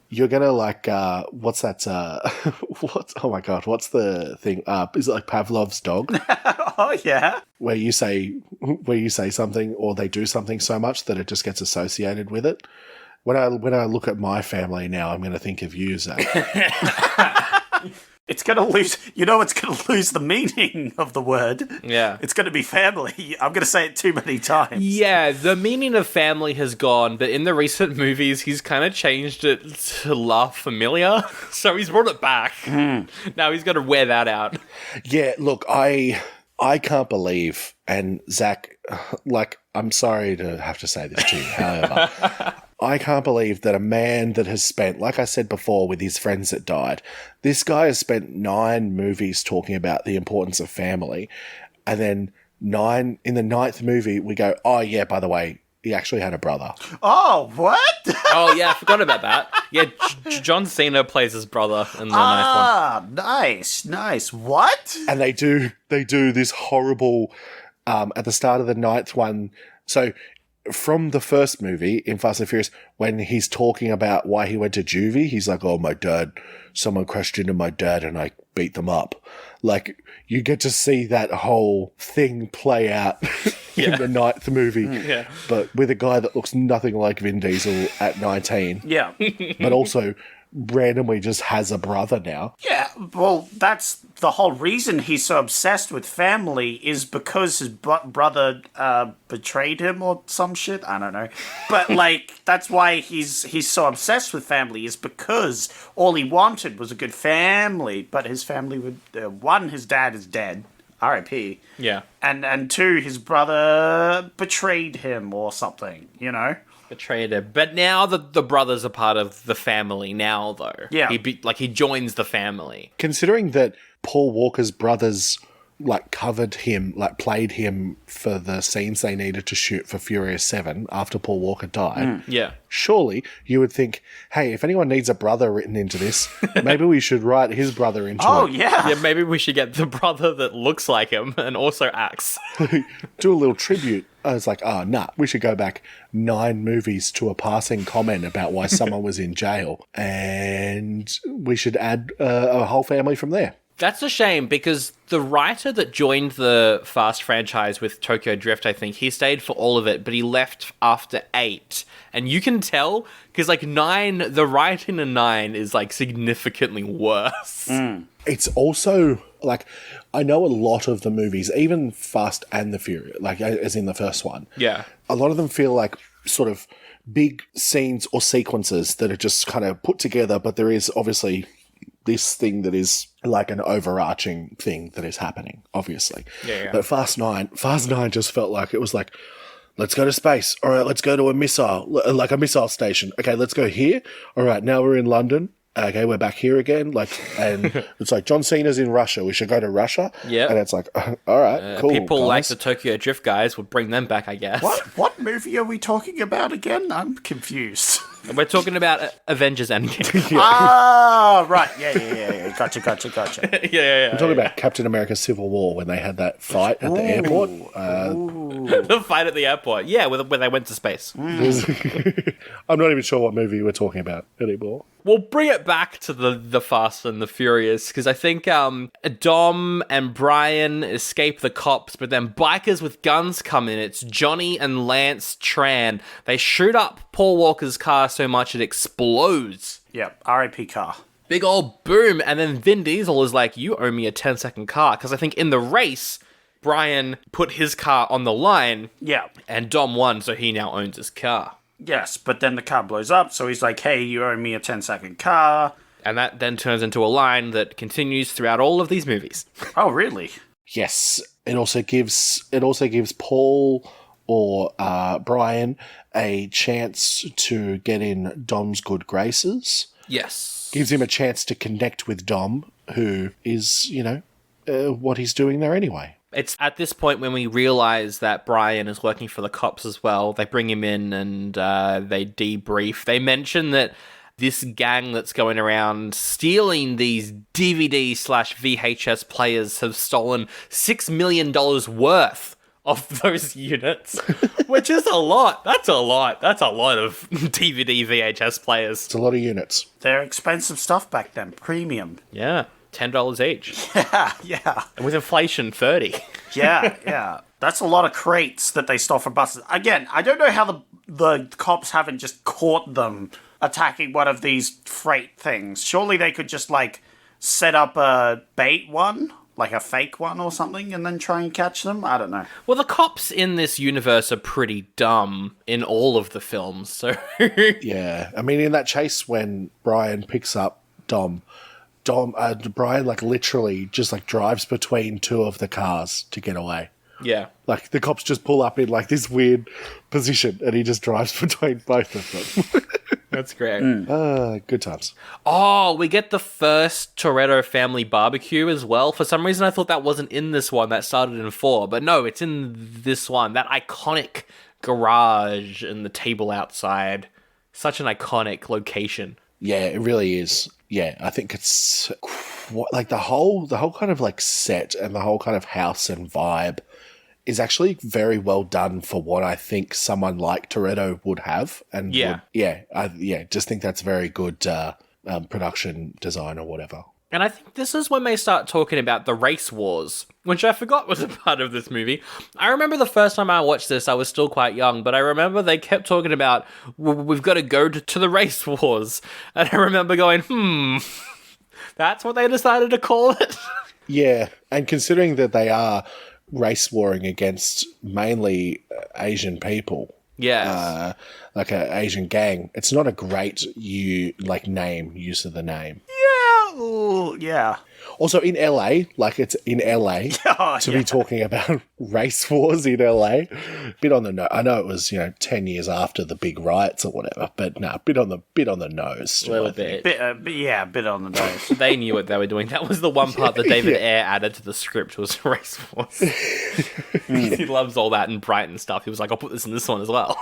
S4: You're gonna what's that? Oh my god, what's the thing? Is it like Pavlov's dog?
S2: Oh yeah.
S4: Where you say something or they do something so much that it just gets associated with it. When I look at my family now, I'm gonna think of you, Zach.
S2: It's going to lose, it's going to lose the meaning of the word.
S1: Yeah.
S2: It's going to be family. I'm going to say it too many times.
S1: Yeah, the meaning of family has gone, but in the recent movies, he's kind of changed it to La Familia. So he's brought it back. Now he's got to wear that out.
S4: Yeah, look, I can't believe, and Zach, I'm sorry to have to say this to you, however, I can't believe that a man that has spent, like I said before, with his friends that died, this guy has spent 9 movies talking about the importance of family, and then in the 9th movie, we go, oh yeah, by the way, he actually had a brother.
S2: Oh, what?
S1: Oh yeah, I forgot about that. Yeah, John Cena plays his brother in the 9th one.
S2: Nice. What?
S4: And they do this horrible, at the start of the 9th one, so from the first movie in Fast and Furious, when he's talking about why he went to juvie, he's like, oh, my dad, someone crashed into my dad and I beat them up. Like, you get to see that whole thing play out in the 9th movie, but with a guy that looks nothing like Vin Diesel at 19.
S2: Yeah.
S4: But also randomly just has a brother now.
S2: Yeah, well, that's the whole reason he's so obsessed with family is because his brother betrayed him or some shit. I don't know. But, that's why he's so obsessed with family is because all he wanted was a good family. But his family would... one, his dad is dead. R.I.P.
S1: Yeah.
S2: And 2, his brother betrayed him or something,
S1: Betrayed him. But now the brothers are part of the family now, though.
S2: Yeah.
S1: He joins the family.
S4: Considering that Paul Walker's brothers covered him, played him for the scenes they needed to shoot for Furious 7 after Paul Walker died.
S1: Yeah.
S4: Surely you would think, hey, if anyone needs a brother written into this, maybe we should write his brother into it.
S2: Oh, yeah.
S1: Yeah, maybe we should get the brother that looks like him and also acts.
S4: Do a little tribute. I was like, oh, nah, we should go back 9 movies to a passing comment about why someone was in jail. And we should add a whole family from there.
S1: That's a shame because the writer that joined the Fast franchise with Tokyo Drift, I think, he stayed for all of it, but he left after 8. And you can tell because 9, the writing in 9 is significantly worse.
S4: It's also I know a lot of the movies, even Fast and the Furious, as in the first one. Yeah. A lot of them feel like sort of big scenes or sequences that are just kind of put together, but there is obviously this thing that is like an overarching thing that is happening, obviously. Yeah. But Fast 9 just felt like it was like, let's go to space. All right, let's go to a missile station. Okay, let's go here. All right, now we're in London. Okay, we're back here again. And it's like John Cena's in Russia. We should go to Russia. Yeah. And it's like, all right, cool.
S1: People
S4: guys.
S1: like the Tokyo Drift guys would bring them back, I guess.
S2: What movie are we talking about again? I'm confused.
S1: We're talking about Avengers Endgame.
S2: Ah, right. Yeah. Gotcha.
S1: Yeah.
S4: We're talking about Captain America Civil War when they had that fight at the airport.
S1: The fight at the airport. Yeah, where they went to space.
S4: I'm not even sure what movie we're talking about anymore.
S1: We'll bring it back to the Fast and the Furious, because I think Dom and Brian escape the cops, but then bikers with guns come in. It's Johnny and Lance Tran. They shoot up Paul Walker's car so much it explodes.
S2: Yep, R.I.P. car.
S1: Big old boom, and then Vin Diesel is like, you owe me a 10-second car, because I think in the race, Brian put his car on the line, and Dom won, so he now owns his car.
S2: Yes, but then the car blows up, so he's like, hey, you owe me a 10-second car.
S1: And that then turns into a line that continues throughout all of these movies.
S2: Oh, really?
S4: Yes. It also gives Paul or Brian a chance to get in Dom's good graces.
S1: Yes.
S4: Gives him a chance to connect with Dom, who is, what he's doing there anyway.
S1: It's at this point when we realize that Brian is working for the cops as well. They bring him in and they debrief. They mention that this gang that's going around stealing these DVD/VHS players have stolen $6 million worth of those units, which is a lot. That's a lot. That's a lot of DVD VHS players.
S4: It's a lot of units.
S2: They're expensive stuff back then. Premium.
S1: Yeah. $10 each.
S2: Yeah.
S1: And with inflation, 30.
S2: Yeah. That's a lot of crates that they stole from buses. Again, I don't know how the cops haven't just caught them attacking one of these freight things. Surely they could just, set up a bait one, like a fake one or something, and then try and catch them? I don't know.
S1: Well, the cops in this universe are pretty dumb in all of the films, so...
S4: Yeah. I mean, in that chase when Brian picks up Brian, literally just, drives between two of the cars to get away.
S1: Yeah.
S4: The cops just pull up in, this weird position, and he just drives between both of them.
S1: That's great.
S4: Good times.
S1: Oh, we get the first Toretto family barbecue as well. For some reason, I thought that wasn't in this one. That started in 4. But no, it's in this one. That iconic garage and the table outside. Such an iconic location.
S4: Yeah, it really is. Yeah, I think it's... the whole kind of, set and the whole kind of house and vibe is actually very well done for what I think someone like Toretto would have. And I just think that's very good production design or whatever.
S1: And I think this is when they start talking about the race wars, which I forgot was a part of this movie. I remember the first time I watched this, I was still quite young, but I remember they kept talking about, we've got to go to the race wars. And I remember going, that's what they decided to call it?
S4: Yeah, and considering that they are race warring against mainly Asian people.
S1: Yes.
S4: Like an Asian gang. It's not a great use of the name.
S2: Yeah. Ooh, yeah.
S4: Also in LA, it's in LA to be talking about race wars in LA. Bit on the nose. I know it was 10 years after the big riots or whatever, but bit on the nose.
S1: A little bit.
S2: Bit on the nose.
S1: They knew what they were doing. That was the one part that David Ayer added to the script was race wars. He loves all that and Brighton stuff. He was like, I'll put this in this one as well.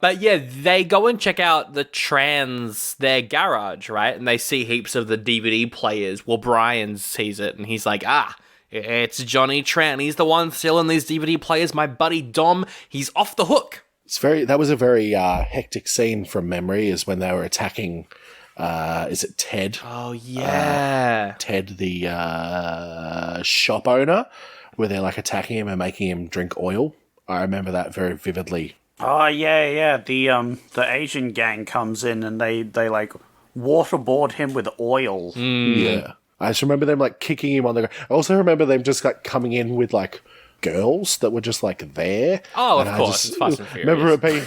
S1: But yeah, they go and check out their garage, right? And they see heaps of the DVD players. Well, Brian sees it and he's like, it's Johnny Tran. He's the one stealing these DVD players. My buddy Dom, he's off the hook.
S4: That was a very hectic scene from memory, is when they were attacking, is it Ted?
S1: Oh, yeah.
S4: Ted, the shop owner, where they're attacking him and making him drink oil. I remember that very vividly.
S2: Oh, yeah. The Asian gang comes in and they waterboard him with oil.
S4: Yeah. I just remember them kicking him on the ground. I also remember them just coming in with girls that were just there.
S1: Oh,
S4: and
S1: of course. It's Fast and Furious.
S4: Remember it being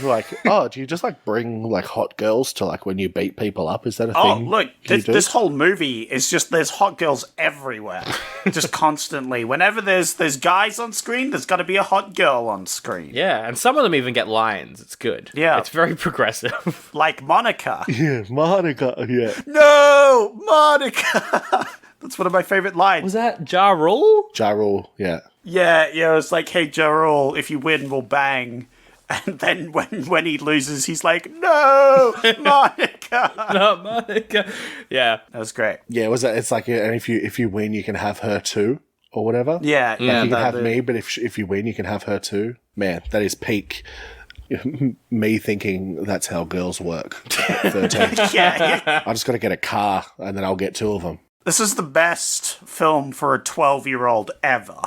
S4: do you just bring hot girls to when you beat people up? Is that a thing?
S2: Oh, look, this whole movie is just there's hot girls everywhere. Just constantly. Whenever there's guys on screen, there's got to be a hot girl on screen.
S1: Yeah, and some of them even get lines. It's good.
S2: Yeah.
S1: It's very progressive.
S2: Like Monica.
S4: Yeah, Monica, yeah.
S2: No, Monica! That's one of my favorite lines.
S1: Was that Ja Rule?
S4: Ja Rule, yeah.
S2: Yeah, it was like, hey, Ja Rule, if you win, we'll bang. And then when he loses, he's like, no, Monica.
S1: No, Monica. Yeah.
S2: That was great.
S4: Yeah, was that? It's and if you win, you can have her too, or whatever.
S2: Yeah.
S4: You can have me, but if you win, you can have her too. Man, that is peak me thinking that's how girls work. 13.
S2: Yeah.
S4: I just got to get a car, and then I'll get two of them.
S2: This is the best film for a 12-year-old ever.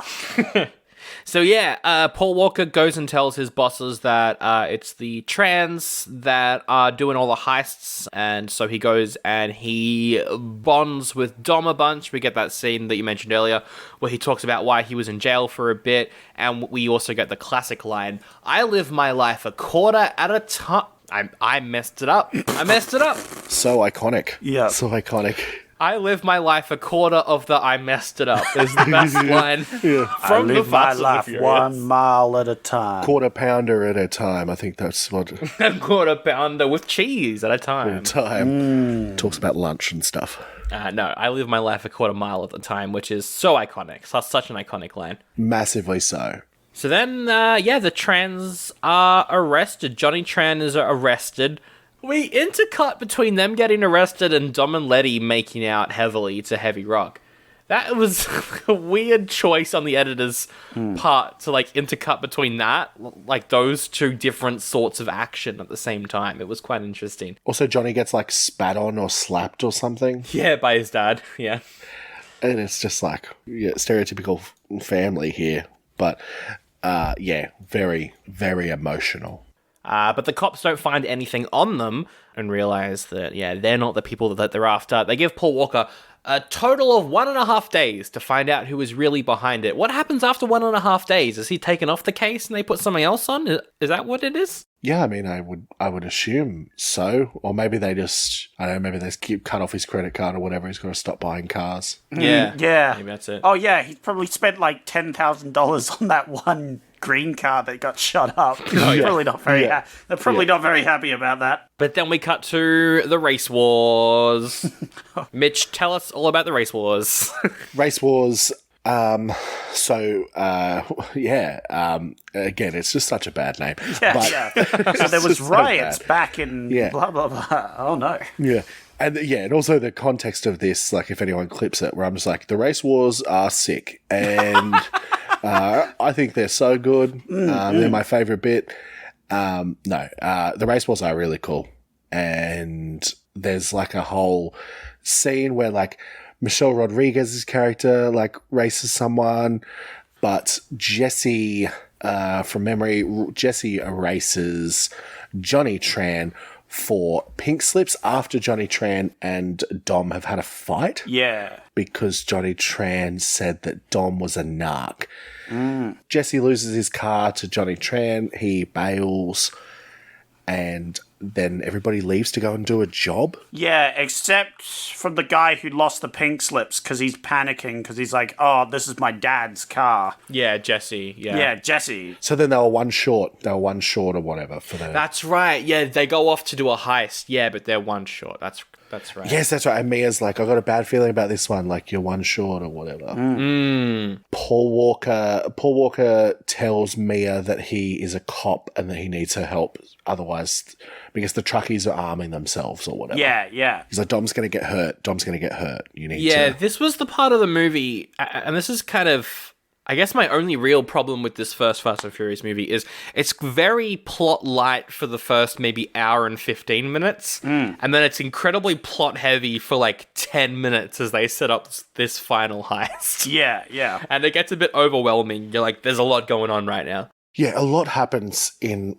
S1: So yeah, Paul Walker goes and tells his bosses that it's the trans that are doing all the heists, and so he goes and he bonds with Dom a bunch. We get that scene that you mentioned earlier where he talks about why he was in jail for a bit, and we also get the classic line, I live my life a quarter at a time. I messed it up. I messed it up.
S4: So iconic.
S2: Yeah.
S4: So iconic.
S1: I live my life a quarter of the I messed it up is the best line from the Fast and the Furious.
S2: 1 mile at a time.
S4: Quarter pounder at a time. I think that's what
S1: A quarter pounder with cheese at a time.
S4: talks about lunch and stuff.
S1: No, I live my life a quarter mile at a time, which is so iconic. Such an iconic line.
S4: Massively so.
S1: So then, the Trans are arrested. Johnny Tran is arrested. We intercut between them getting arrested and Dom and Letty making out heavily to Heavy Rock. That was a weird choice on the editor's part to, intercut between that, those two different sorts of action at the same time. It was quite interesting.
S4: Also, Johnny gets, spat on or slapped or something.
S1: Yeah, by his dad, yeah.
S4: And it's just stereotypical family here. But, very, very emotional.
S1: But the cops don't find anything on them and realize that, they're not the people that they're after. They give Paul Walker a total of 1.5 days to find out who is really behind it. What happens after 1.5 days? Is he taken off the case and they put something else on? Is that what it is?
S4: Yeah, I mean, I would assume so. Or maybe they just, maybe they keep cut off his credit card or whatever. He's got to stop buying cars.
S1: Yeah.
S2: Yeah.
S1: Maybe that's it.
S2: Oh, yeah. He probably spent $10,000 on that one green car that got shot up. Probably not very they're probably not very happy about that.
S1: But then we cut to the race wars. Mitch, tell us all about the race wars.
S4: Race wars. Again, it's just such a bad name.
S2: So there was riots back in blah, blah, blah. Oh, no.
S4: Yeah. And also the context of this, if anyone clips it, where I'm just like, the race wars are sick. And I think they're so good. They're my favorite bit. The race wars are really cool. And there's a whole scene where Michelle Rodriguez's character races someone, but Jesse, from memory, Jesse races Johnny Tran for pink slips after Johnny Tran and Dom have had a fight.
S2: Yeah.
S4: Because Johnny Tran said that Dom was a narc. Jesse loses his car to Johnny Tran. He bails. And then everybody leaves to go and do a job.
S2: Yeah, except from the guy who lost the pink slips because he's panicking because he's like, oh, this is my dad's car.
S1: Yeah, Jesse.
S2: Yeah, Jesse.
S4: So then they were one short. They were one short or whatever for the.
S1: That's right. Yeah, they go off to do a heist. Yeah, but they're one short. That's right.
S4: Yes, that's right. And Mia's I got a bad feeling about this one. You're one short or whatever. Paul Walker tells Mia that he is a cop and that he needs her help. Otherwise, because the truckies are arming themselves or whatever.
S2: Yeah.
S4: He's like, Dom's going to get hurt. You need to.
S1: Yeah, this was the part of the movie, and this is kind of, I guess my only real problem with this first Fast and Furious movie is it's very plot light for the first maybe hour and 15 minutes, and then it's incredibly plot heavy for 10 minutes as they set up this final heist.
S2: Yeah.
S1: And it gets a bit overwhelming. You're like, there's a lot going on right now.
S4: Yeah, a lot happens in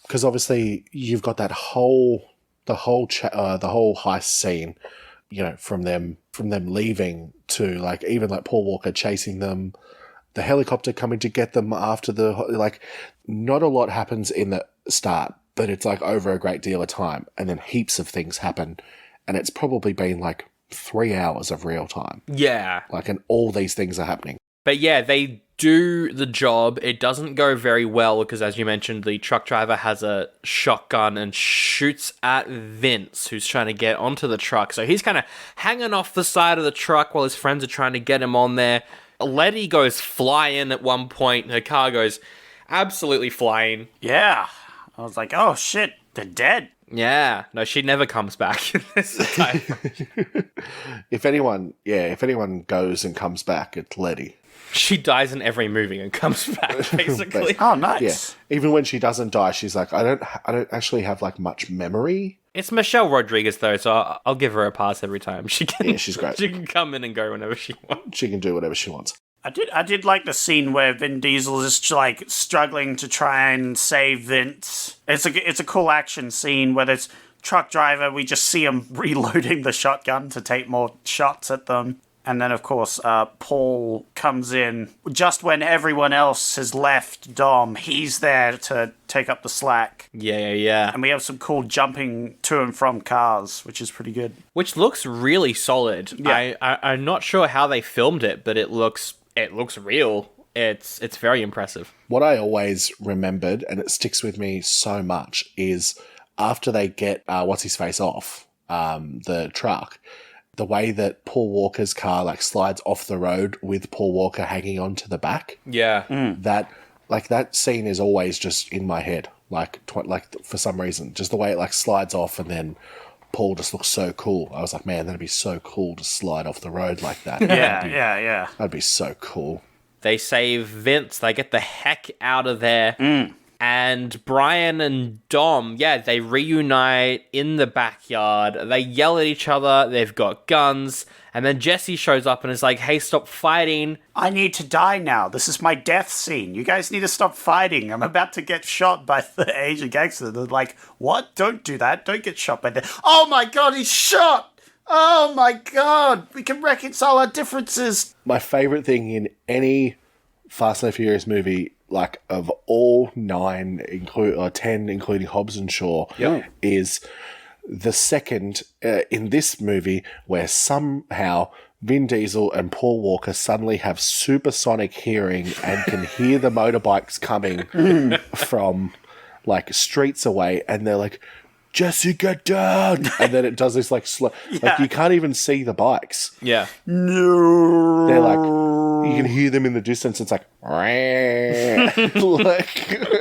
S4: because obviously you've got that the whole heist scene, from them leaving to even Paul Walker chasing them, the helicopter coming to get them after not a lot happens in the start, but it's over a great deal of time, and then heaps of things happen, and it's probably been 3 hours of real time.
S1: Yeah.
S4: And all these things are happening.
S1: But yeah, they do the job. It doesn't go very well because, as you mentioned, the truck driver has a shotgun and shoots at Vince, who's trying to get onto the truck. So he's kind of hanging off the side of the truck while his friends are trying to get him on there. Letty goes flying at one point. Her car goes absolutely flying.
S2: Yeah. I was like, oh shit, they're dead.
S1: Yeah. No, she never comes back in this time.
S4: If anyone goes and comes back, it's Letty.
S1: She dies in every movie and comes back, basically.
S2: Oh, nice.
S4: Yeah. Even when she doesn't die, she's like, I don't actually have much memory.
S1: It's Michelle Rodriguez though, so I'll give her a pass every time. She's great. She can come in and go whenever she wants.
S4: She can do whatever she wants.
S2: I did like the scene where Vin Diesel is struggling to try and save Vince. It's a cool action scene where there's truck driver. We just see him reloading the shotgun to take more shots at them. And then, of course, Paul comes in just when everyone else has left Dom. He's there to take up the slack.
S1: Yeah.
S2: And we have some cool jumping to and from cars, which is pretty good.
S1: Which looks really solid.
S2: Yeah.
S1: I'm not sure how they filmed it, but it looks real. It's very impressive.
S4: What I always remembered, and it sticks with me so much, is after they get what's-his-face off the truck, the way that Paul Walker's car like slides off the road with Paul Walker hanging onto the back.
S1: Yeah.
S4: That scene is always just in my head, like for some reason, just the way it like slides off and then Paul just looks so cool. I was like, man, that'd be so cool to slide off the road like that.
S2: Yeah.
S4: That'd be so cool.
S1: They save Vince. They get the heck out of there. And Brian and Dom, they reunite in the backyard. They yell at each other. They've got guns. And then Jesse shows up and is like, hey, stop fighting.
S2: I need to die now. This is my death scene. You guys need to stop fighting. I'm about to get shot by the Asian gangster. They're like, what? Don't do that. Don't get shot by that. Oh my God, he's shot. Oh my God. We can reconcile our differences.
S4: My favorite thing in any Fast and Furious movie, like of all 9, 10, including Hobbs and Shaw, is the second in this movie where somehow Vin Diesel and Paul Walker suddenly have supersonic hearing and can hear the motorbikes coming from like streets away, and they're like, Jesse, get down! And then it does this like slow, like you can't even see the bikes.
S1: Yeah.
S2: No.
S4: They're like, you can hear them in the distance. It's like,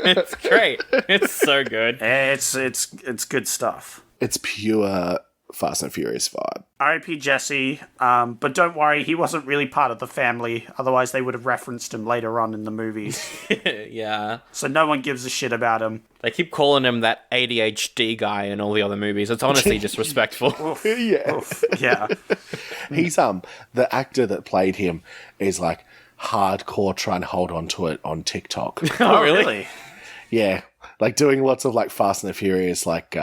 S1: It's great. It's so good.
S2: It's good stuff.
S4: It's pure Fast and Furious vibe.
S2: R.I.P. Jesse, but don't worry, he wasn't really part of the family. Otherwise, they would have referenced him later on in the movies.
S1: Yeah.
S2: So no one gives a shit about him.
S1: They keep calling him that ADHD guy in all the other movies. It's honestly disrespectful.
S2: Yeah.
S4: He's the actor that played him is like hardcore trying to hold on to it on TikTok.
S2: Oh, really?
S4: Yeah, like doing lots of like Fast and the Furious like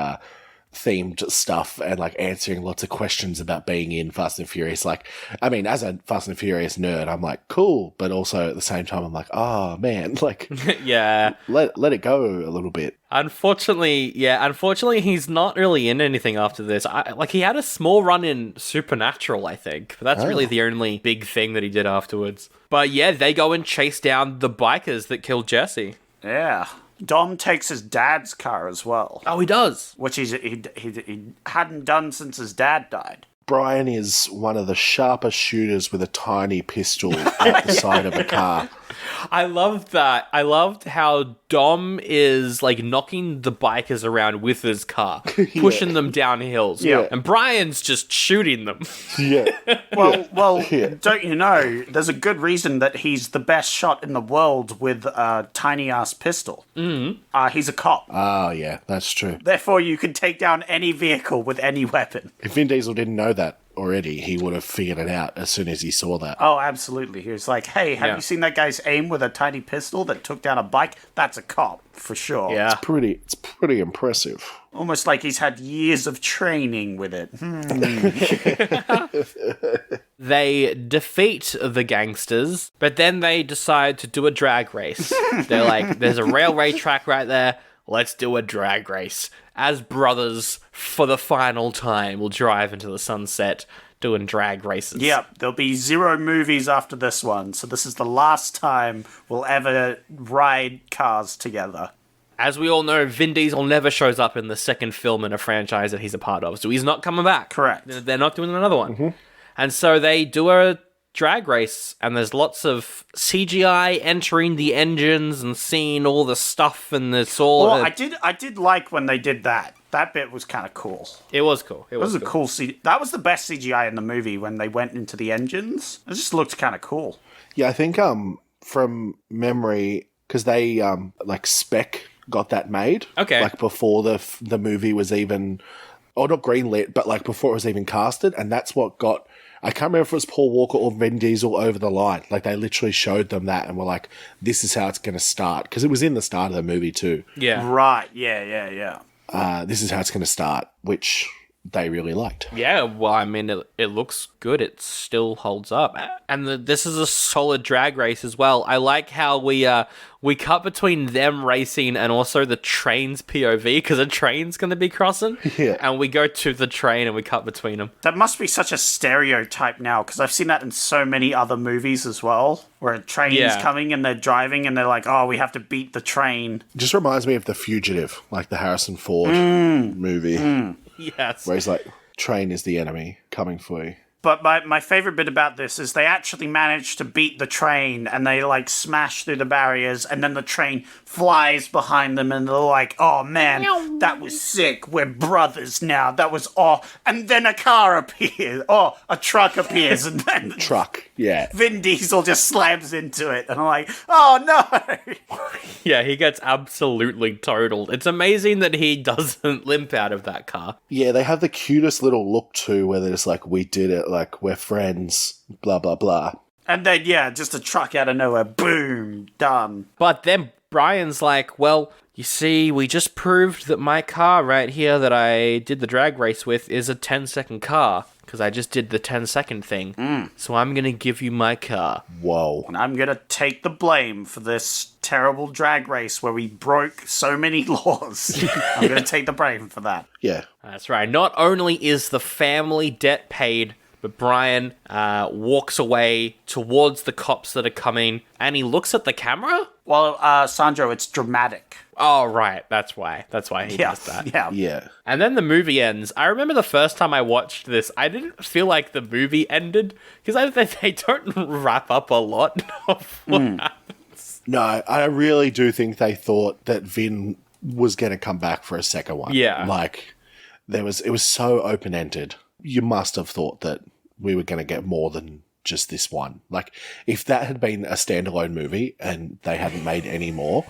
S4: themed stuff and like answering lots of questions about being in Fast and Furious. Like, I mean, as a Fast and Furious nerd, I'm like, cool, but also at the same time, I'm like, oh man, like,
S1: Yeah.
S4: let it go a little bit.
S1: Unfortunately, he's not really in anything after this. He had a small run in Supernatural, I think. But that's really the only big thing that he did afterwards. But yeah, they go and chase down the bikers that killed Jesse.
S2: Yeah. Dom takes his dad's car as well.
S1: Oh, he does.
S2: Which he hadn't done since his dad died.
S4: Brian is one of the sharpest shooters with a tiny pistol at the side of a car.
S1: I loved that. I loved how Dom is like knocking the bikers around with his car, pushing them down hills.
S2: Yeah.
S1: And Brian's just shooting them.
S4: Yeah.
S2: Well, don't you know, there's a good reason that he's the best shot in the world with a tiny-ass pistol. He's a cop.
S4: Oh, yeah, that's true.
S2: Therefore, you can take down any vehicle with any weapon.
S4: If Vin Diesel didn't know that already, he would have figured it out as soon as he saw that.
S2: Oh, absolutely. He was like, hey, have you seen that guy's aim with a tiny pistol that took down a bike? That's a cop, for sure.
S1: Yeah.
S4: It's pretty impressive.
S2: Almost like he's had years of training with it.
S1: They defeat the gangsters, but then they decide to do a drag race. They're like, there's a railway track right there. Let's do a drag race. As brothers, for the final time, we'll drive into the sunset doing drag races.
S2: Yep, there'll be 0 movies after this one, so this is the last time we'll ever ride cars together.
S1: As we all know, Vin Diesel never shows up in the second film in a franchise that he's a part of, so he's not coming back.
S2: Correct.
S1: They're not doing another one. And so they do a drag race, and there's lots of CGI entering the engines and seeing all the stuff, and it's all...
S2: Well, I did like when they did that. That bit was kind of cool.
S1: It was cool. It was
S2: a cool that was the best CGI in the movie when they went into the engines. It just looked kind of cool.
S4: Yeah, I think from memory, because they like Spec got that made.
S1: Okay.
S4: Like before the movie was even, or not greenlit, but like before it was even casted, and that's what got. I can't remember if it was Paul Walker or Vin Diesel over the line. Like they literally showed them that and were like, "This is how it's going to start," because it was in the start of the movie too.
S1: Yeah.
S2: Right. Yeah.
S4: This is how it's going to start, which they really liked.
S1: Yeah, well, I mean, it looks good. It still holds up. And this is a solid drag race as well. I like how we cut between them racing and also the train's POV, because a train's going to be crossing.
S4: Yeah.
S1: And we go to the train and we cut between them.
S2: That must be such a stereotype now, because I've seen that in so many other movies as well, where a train's coming and they're driving and they're like, oh, we have to beat the train.
S4: Just reminds me of The Fugitive, like the Harrison Ford movie.
S1: Yes.
S4: Where he's like, train is the enemy coming for you.
S2: But my favorite bit about this is they actually manage to beat the train and they like smash through the barriers and then the train flies behind them and they're like, oh man, that was sick. We're brothers now. That was and then a car appears. Oh, a truck appears and then
S4: Truck, yeah.
S2: Vin Diesel just slams into it and I'm like, oh no.
S1: Yeah, he gets absolutely totaled. It's amazing that he doesn't limp out of that car.
S4: Yeah, they have the cutest little look too, where they're just like, we did it, like, we're friends, blah, blah, blah.
S2: And then, yeah, just a truck out of nowhere. Boom. Done.
S1: But then Brian's like, well, you see, we just proved that my car right here that I did the drag race with is a 10-second car, because I just did the 10-second thing. So I'm going to give you my car.
S4: Whoa.
S2: And I'm going to take the blame for this terrible drag race where we broke so many laws. I'm going to take the blame for that.
S4: Yeah.
S1: That's right. Not only is the family debt paid, but Brian walks away towards the cops that are coming, and he looks at the camera?
S2: Well, Sandro, it's dramatic.
S1: Oh, right. That's why. That's why he does that.
S2: Yeah.
S4: Yeah.
S1: And then the movie ends. I remember the first time I watched this, I didn't feel like the movie ended, because they don't wrap up a lot of what happens.
S4: No, I really do think they thought that Vin was going to come back for a second one.
S1: Yeah.
S4: Like, it was so open-ended. You must have thought that we were going to get more than just this one. Like, if that had been a standalone movie and they hadn't made any more,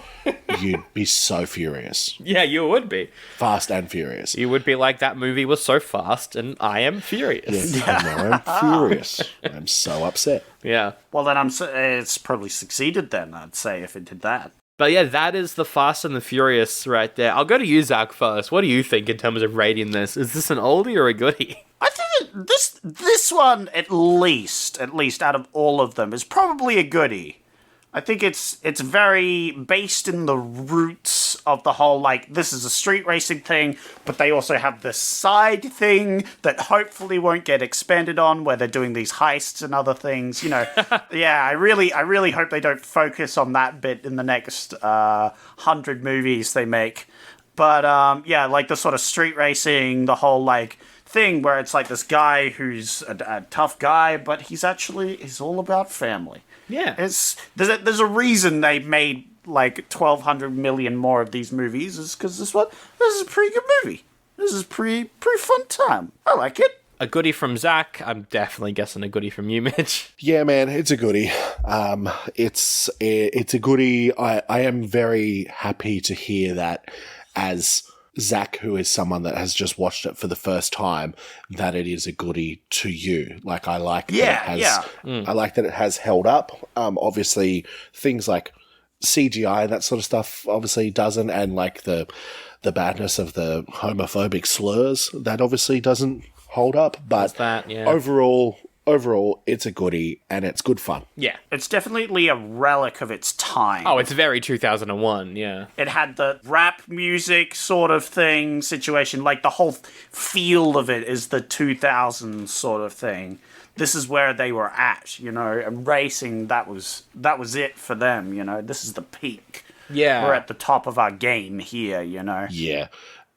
S4: you'd be so furious.
S1: Yeah, you would be.
S4: Fast and furious.
S1: You would be like, that movie was so fast, and I am furious.
S4: Yeah, I know, I'm furious. I'm so upset.
S1: Yeah.
S2: Well, then it's probably succeeded then, I'd say, if it did that.
S1: But yeah, that is the Fast and the Furious right there. I'll go to you, Zach, first. What do you think in terms of rating this? Is this an oldie or a goodie?
S2: I think that this one, at least out of all of them, is probably a goodie. I think it's very based in the roots of the whole, like, this is a street racing thing, but they also have this side thing that hopefully won't get expanded on, where they're doing these heists and other things, you know. Yeah, I really hope they don't focus on that bit in the next 100 movies they make. But, yeah, like the sort of street racing, the whole, like, thing where it's like this guy who's a tough guy, but he's all about family.
S1: Yeah.
S2: There's a reason they made like 1,200 million more of these movies, is because this is a pretty good movie. This is pretty fun time. I like it.
S1: A goodie from Zach. I'm definitely guessing a goodie from you, Mitch.
S4: Yeah, man, it's a goodie. It's a goodie. I am very happy to hear that as Zach, who is someone that has just watched it for the first time, that it is a goodie to you. Like, I like that it has, I like that it has held up. Obviously, things like CGI and that sort of stuff obviously doesn't, and like the badness of the homophobic slurs, that obviously doesn't hold up. But overall, it's a goodie, and it's good fun.
S1: Yeah.
S2: It's definitely a relic of its time.
S1: Oh, it's very 2001, yeah.
S2: It had the rap music sort of situation, like the whole feel of it is the 2000s sort of thing. This is where they were at, you know, and racing, that was it for them, you know. This is the peak.
S1: Yeah.
S2: We're at the top of our game here, you know.
S4: Yeah.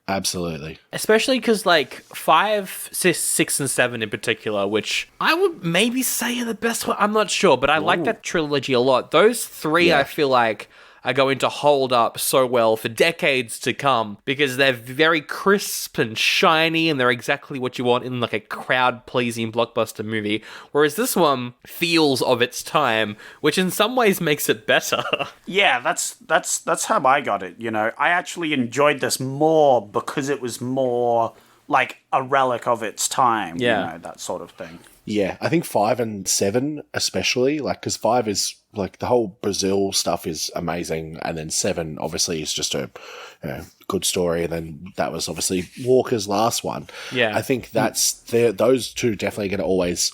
S4: Absolutely.
S1: Especially because, like, 5, 6, and 7 in particular, which I would maybe say are the best one. I'm not sure, but I like that trilogy a lot. Those three, I feel like, are going to hold up so well for decades to come, because they're very crisp and shiny, and they're exactly what you want in, like, a crowd-pleasing blockbuster movie. Whereas this one feels of its time, which in some ways makes it better.
S2: Yeah, that's how I got it, you know. I actually enjoyed this more because it was more like a relic of its time.
S1: Yeah.
S2: You know, that sort of thing.
S4: Yeah, I think 5 and 7 especially, like, because 5 is, like, the whole Brazil stuff is amazing, and then 7 obviously is just a good story, and then that was obviously Walker's last one.
S1: Yeah.
S4: I think those two definitely going to always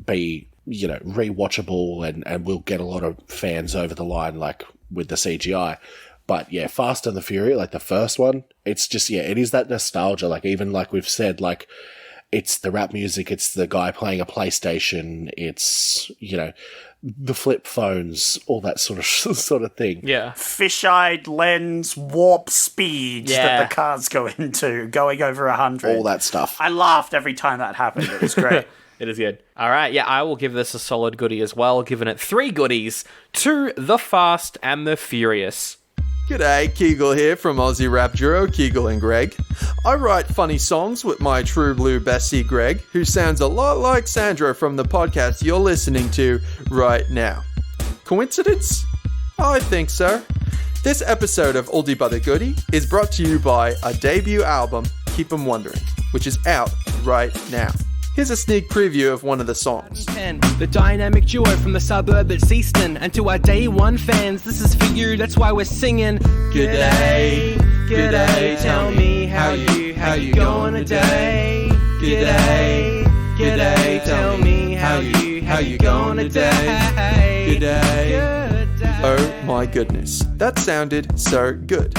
S4: be, rewatchable, and we'll get a lot of fans over the line, like, with the CGI. But yeah, Fast and the Furious, like the first one, it's just, it is that nostalgia, like, even like we've said, like, it's the rap music, it's the guy playing a PlayStation, it's, the flip phones, all that sort of thing.
S1: Yeah.
S2: Fisheye lens, warp speed that the cars go into, going over 100.
S4: All that stuff.
S2: I laughed every time that happened. It was great.
S1: It is good. All right, yeah, I will give this a solid goodie as well, giving it 3 goodies to The Fast and the Furious.
S8: G'day, Kegel here from Aussie rap duo Kegel and Greg. I write funny songs with my true blue bestie Greg, who sounds a lot like Sandro from the podcast you're listening to right now. Coincidence? I think so. This episode of Oldie But a Goodie is brought to you by our debut album, Keep 'Em Wondering, which is out right now. Here's a sneak preview of one of the songs.
S9: The dynamic duo from the suburb at Easton. And to our day one fans, this is for you, that's why we're singing. G'day, g'day, tell me how you going today. G'day, g'day, tell me how you going today.
S8: G'day. Oh my goodness, that sounded so good.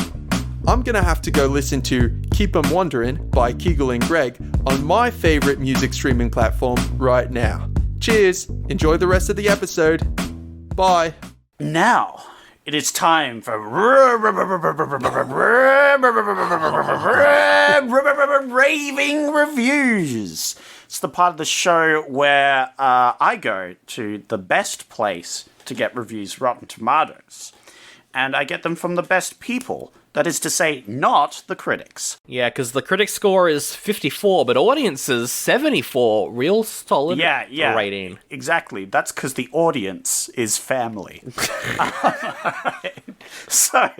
S8: I'm gonna have to go listen to Keep 'Em Wondering by Kegel and Greg on my favorite music streaming platform right now. Cheers, enjoy the rest of the episode. Bye.
S2: Now, it is time for raving reviews. It's the part of the show where I go to the best place to get reviews, Rotten Tomatoes, and I get them from the best people. That is to say, not the critics.
S1: Yeah, because the critic score is 54, but audience's 74. Real solid rating.
S2: Exactly. That's because the audience is family. So,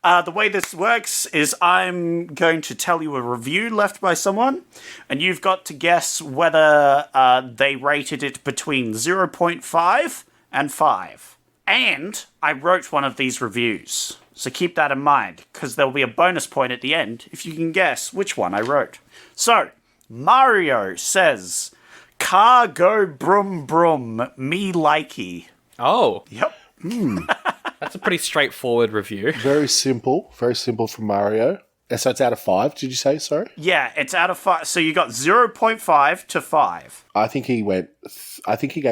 S2: the way this works is I'm going to tell you a review left by someone, and you've got to guess whether they rated it between 0.5 and 5. And I wrote one of these reviews. So keep that in mind, because there'll be a bonus point at the end if you can guess which one I wrote. So, Mario says, "Car go brum brum, me likey."
S1: Oh.
S2: Yep.
S1: That's a pretty straightforward review.
S4: Very simple from Mario. So it's out of 5, did you say, sorry?
S2: Yeah, it's out of 5. So you got 0.5 to 5.
S4: I think he gave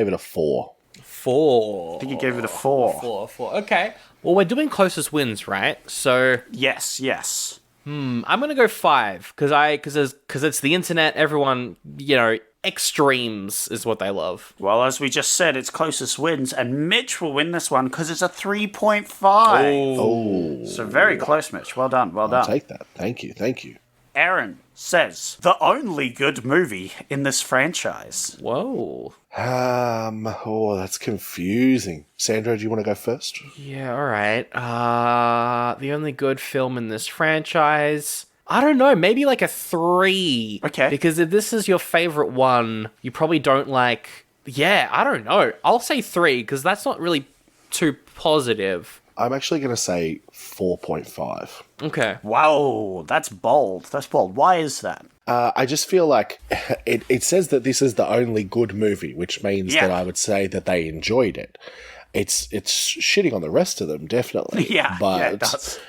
S4: it a 4.
S1: 4.
S2: I think he gave it a 4.
S1: 4. Okay. Well, we're doing closest wins, right? So
S2: Yes.
S1: I'm gonna go 5 because it's the internet. Everyone, extremes is what they love.
S2: Well, as we just said, it's closest wins, and Mitch will win this one because it's a 3.5.
S4: Oh.
S2: So very close, Mitch. Well done.
S4: I'll take that. Thank you.
S2: Aaron says, "The only good movie in this franchise."
S1: Whoa.
S4: That's confusing. Sandro, do you want to go first?
S1: Yeah, all right. The only good film in this franchise, I don't know, maybe like a 3.
S2: Okay.
S1: Because if this is your favorite one, you probably don't like... Yeah, I don't know. I'll say 3, because that's not really too positive.
S4: I'm actually going to say 4.5.
S1: Okay.
S2: Wow, that's bold. Why is that?
S4: I just feel like it says that this is the only good movie, which means that I would say that they enjoyed it. It's shitting on the rest of them, definitely. But
S2: it does.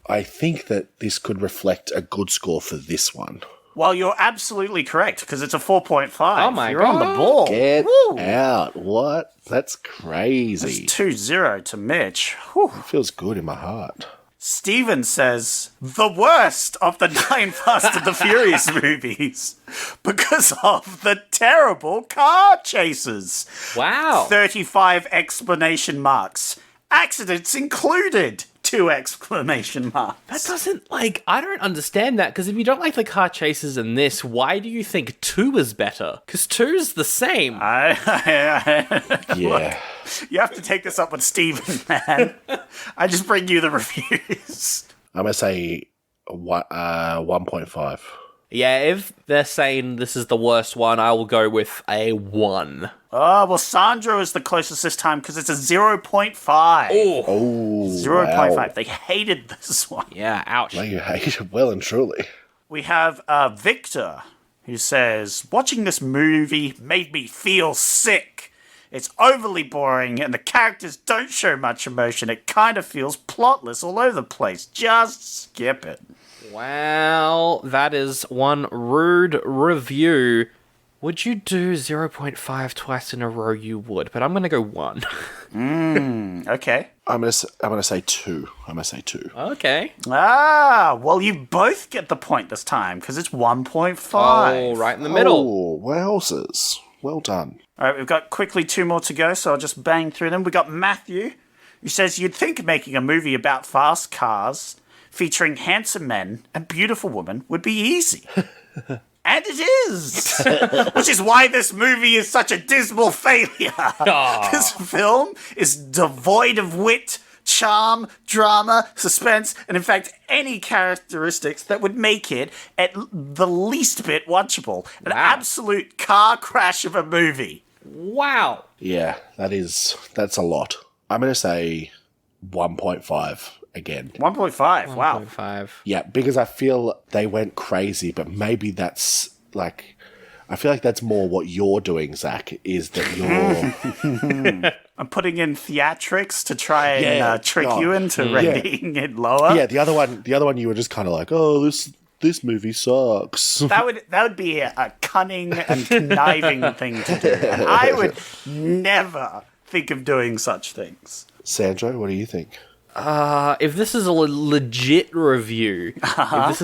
S4: I think that this could reflect a good score for this one.
S2: Well, you're absolutely correct, because it's a 4.5.
S1: Oh my
S2: You're
S1: God.
S2: on the ball.
S4: Get out. What? That's crazy.
S2: It's 2-0 to Mitch. Whew.
S4: It feels good in my heart.
S2: Steven says, "The worst of the 9 Fast and the Furious movies because of the terrible car chases."
S1: Wow.
S2: 35 exclamation marks. Accidents included. 2 exclamation marks.
S1: That doesn't, I don't understand that, because if you don't like the car chases in this, why do you think 2 is better? Because 2 is the same.
S4: Yeah.
S2: You have to take this up with Steven, man. I just bring you the reviews.
S4: I'm going to say 1.5.
S1: Yeah, if they're saying this is the worst one, I will go with a 1.
S2: Oh, well, Sandro is the closest this time because it's a 0.5.
S4: Oh,
S2: 0.5.
S4: wow.
S2: They hated this one.
S1: Yeah, ouch.
S4: Well, you hate it well and truly.
S2: We have Victor, who says, watching this movie made me feel sick. It's overly boring and the characters don't show much emotion. It kind of feels plotless all over the place. Just skip it.
S1: Well, that is one rude review. Would you do 0.5 twice in a row? You would, but I'm going to go 1.
S2: Okay.
S4: I'm gonna say 2.
S1: Okay.
S2: Ah, well, you both get the point this time because it's 1.5.
S1: Oh, right in the middle.
S4: Oh, wowzers. Well done.
S2: All right, we've got quickly 2 more to go, so I'll just bang through them. We got Matthew, who says, you'd think making a movie about fast cars featuring handsome men and beautiful women would be easy. And it is! Which is why this movie is such a dismal failure. This film is devoid of wit, charm, drama, suspense, and in fact, any characteristics that would make it at the least bit watchable. An absolute car crash of a movie.
S1: Wow.
S4: Yeah, that's a lot. I'm gonna say 1.5 again.
S2: 1.5, wow.
S1: 1.5.
S4: Yeah, because I feel they went crazy, but maybe that's like, I feel like that's more what you're doing, Zach, is that you're...
S2: I'm putting in theatrics to try and trick you into rating it lower.
S4: Yeah, the other one you were just kind of like, oh, this movie sucks.
S2: That would be a cunning and conniving thing to do. And I would never think of doing such things.
S4: Sandro, what do you think?
S1: If this is a legit review,
S2: Oh, it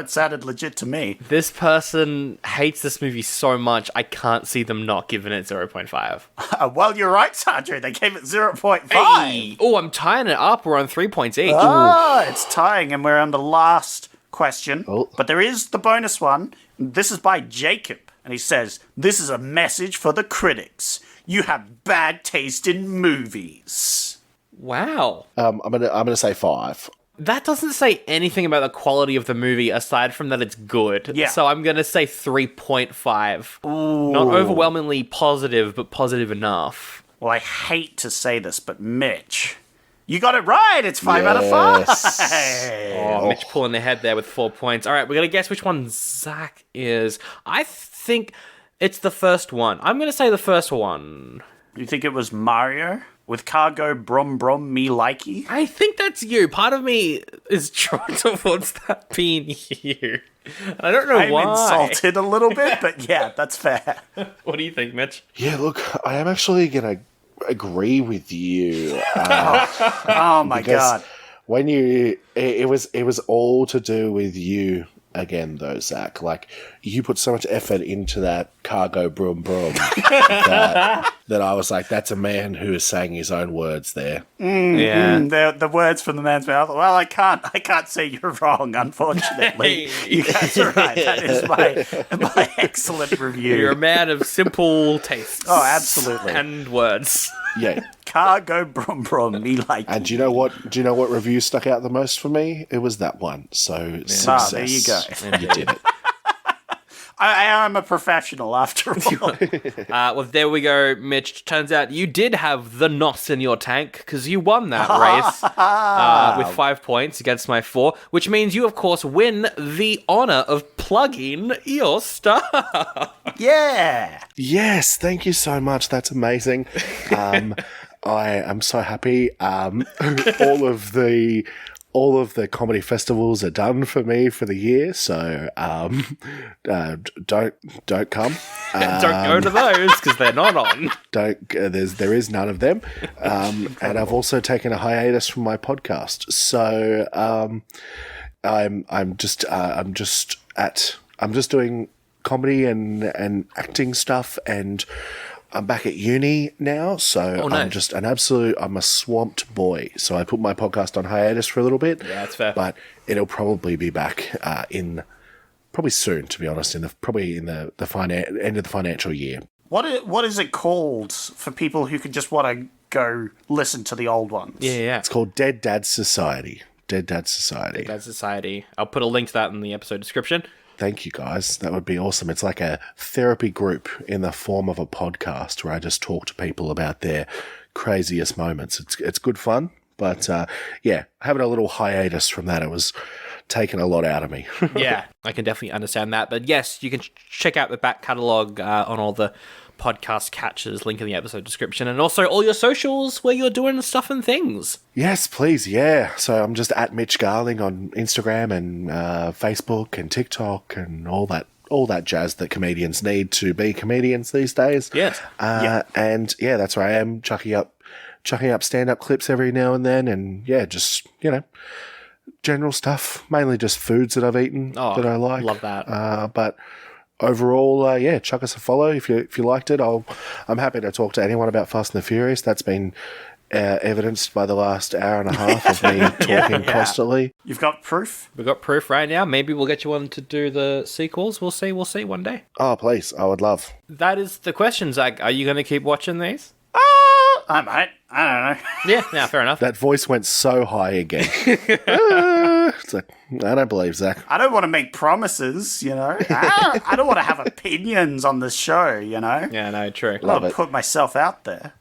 S2: sounded legit to me.
S1: this person hates this movie so much, I can't see them not giving it 0.5.
S2: Well, you're right, Sandro. They gave it 0.5.
S1: Hey! Oh, I'm tying it up. We're on 3 points each.
S2: It's tying, and we're on the last question.
S4: Oh.
S2: But there is the bonus one. This is by Jacob, and he says, this is a message for the critics. You have bad taste in movies.
S1: Wow.
S4: I'm gonna say 5.
S1: That doesn't say anything about the quality of the movie aside from that it's good.
S2: Yeah.
S1: So I'm going to say 3.5. Not overwhelmingly positive, but positive enough.
S2: Well, I hate to say this, but Mitch, you got it right. It's 5 out of 5.
S1: Oh, Mitch pulling ahead there with 4 points. All right, we're going to guess which one Zach is. I think it's the first one. I'm going to say the first one.
S2: You think it was Mario? With cargo brum brum me likey?
S1: I think that's you. Part of me is drawn towards that being you. I don't know why.
S2: I'm insulted a little bit, but yeah, that's fair.
S1: What do you think, Mitch?
S4: Yeah, look, I am actually gonna agree with you.
S2: Oh my god.
S4: When it was all to do with you again, though, Zach. Like, you put so much effort into that cargo brum brum that I was like, that's a man who is saying his own words there.
S2: The words from the man's mouth. Well, I can't say you're wrong, unfortunately. You guys are right. That is my excellent review.
S1: You're a man of simple tastes.
S2: Oh, absolutely.
S1: And words.
S4: Yeah.
S2: Cargo brum brum me like.
S4: And do you know what review stuck out the most for me? It was that one. So success.
S2: There you go.
S4: You did it.
S2: I am a professional after all.
S1: Well, there we go, Mitch. Turns out you did have the nos in your tank because you won that race with 5 points against my 4, which means you, of course, win the honor of plugging your stuff.
S2: Yeah.
S4: Yes, thank you so much. That's amazing. I am so happy. All of the comedy festivals are done for me for the year, so don't come.
S1: Don't go to those because they're not on.
S4: There is none of them, and I've also taken a hiatus from my podcast. So I'm just doing comedy and acting stuff, and I'm back at uni now, so
S1: nice.
S4: I'm a swamped boy. So I put my podcast on hiatus for a little bit.
S1: Yeah, that's fair.
S4: But it'll probably be back probably soon, to be honest, probably in the end of the financial year.
S2: What is it called for people who could just want to go listen to the old ones?
S1: Yeah.
S4: It's called Dead Dad Society. Dead Dad Society.
S1: Dead Dad Society. I'll put a link to that in the episode description.
S4: Thank you, guys. That would be awesome. It's like a therapy group in the form of a podcast where I just talk to people about their craziest moments. It's good fun, but having a little hiatus from that, it was taking a lot out of me.
S1: Yeah, I can definitely understand that. But yes, you can check out the back catalogue on all the podcast catches, link in the episode description, and also all your socials where you're doing stuff and things.
S4: Yes, please, yeah. So I'm just at Mitch Garling on Instagram and Facebook and TikTok and all that jazz that comedians need to be comedians these days.
S1: Yes.
S4: And yeah, that's where I am, chucking up stand-up clips every now and then, and yeah, just, general stuff, mainly just foods that I've eaten that I like.
S1: Love that.
S4: But overall, chuck us a follow if you liked it. I'm happy to talk to anyone about Fast and the Furious. That's been evidenced by the last hour and a half of me talking constantly.
S2: You've got proof?
S1: We've got proof right now. Maybe we'll get you on to do the sequels. We'll see one day.
S4: Oh, please. I would love.
S1: That is the question, Zach. Are you going to keep watching these?
S2: I might. I don't know.
S1: Yeah, fair enough.
S4: That voice went so high again. It's like, I don't believe Zach.
S2: I don't want to make promises, I don't want to have opinions on the show,
S1: Yeah, no, true.
S2: I want to put myself out there.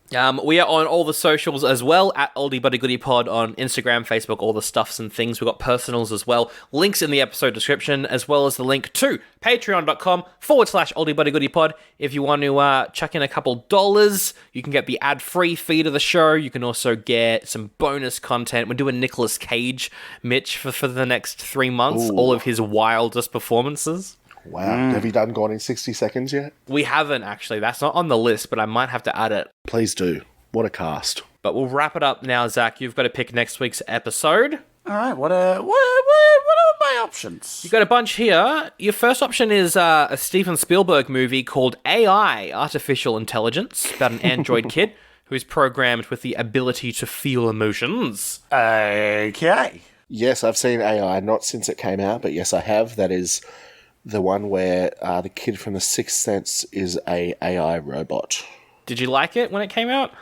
S1: We are on all the socials as well, at Oldie Buddy Goodie Pod on Instagram, Facebook, all the stuffs and things. We've got personals as well. Links in the episode description, as well as the link to patreon.com/Oldie Buddy Goodie Pod. If you want to chuck in a couple dollars, you can get the ad-free feed of the show. You can also get some bonus content. We're doing Nicolas Cage, Mitch, for the next 3 months.
S4: Ooh.
S1: All of his wildest performances.
S4: Wow. Have you done Gone in 60 Seconds yet?
S1: We haven't, actually. That's not on the list, but I might have to add it.
S4: Please do. What a cast.
S1: But we'll wrap it up now, Zach. You've got to pick next week's episode.
S2: All right, what are my options?
S1: You've got a bunch here. Your first option is a Steven Spielberg movie called AI, Artificial Intelligence, about an android kid who's programmed with the ability to feel emotions.
S2: Okay.
S4: Yes, I've seen AI, not since it came out, but yes, I have. That is the one where the kid from The Sixth Sense is a AI robot.
S1: Did you like it when it came out?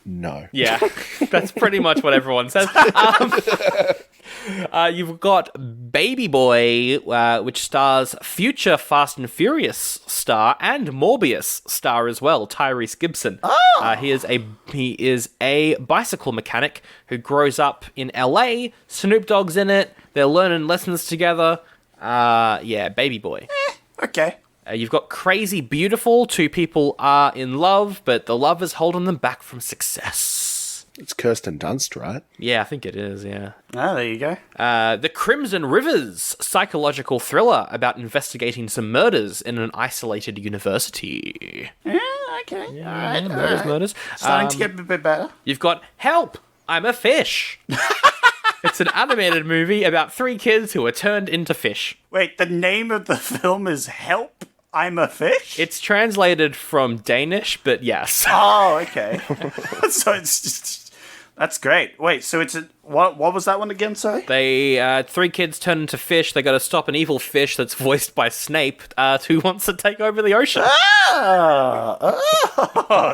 S4: No.
S1: Yeah, that's pretty much what everyone says. You've got Baby Boy, which stars future Fast and Furious star and Morbius star as well, Tyrese Gibson. He is a bicycle mechanic who grows up in LA. Snoop Dogg's in it. They're learning lessons together. Baby Boy.
S2: Okay.
S1: You've got Crazy Beautiful. Two people are in love, but the love is holding them back from success.
S4: It's Kirsten Dunst, right?
S1: Yeah, I think it is, yeah.
S2: Oh, there you go.
S1: The Crimson Rivers, psychological thriller about investigating some murders in an isolated university.
S2: Yeah, okay.
S1: Yeah,
S2: all right.
S1: Murders.
S2: Starting to get a bit better.
S1: You've got Help, I'm a Fish. It's an animated movie about 3 kids who are turned into fish.
S2: Wait, the name of the film is Help, I'm a Fish?
S1: It's translated from Danish, but yes.
S2: Oh, okay. So it's just... That's great. Wait, so it's what was that one again, sorry?
S1: They, 3 kids turn into fish. They got to stop an evil fish that's voiced by Snape, who wants to take over the ocean.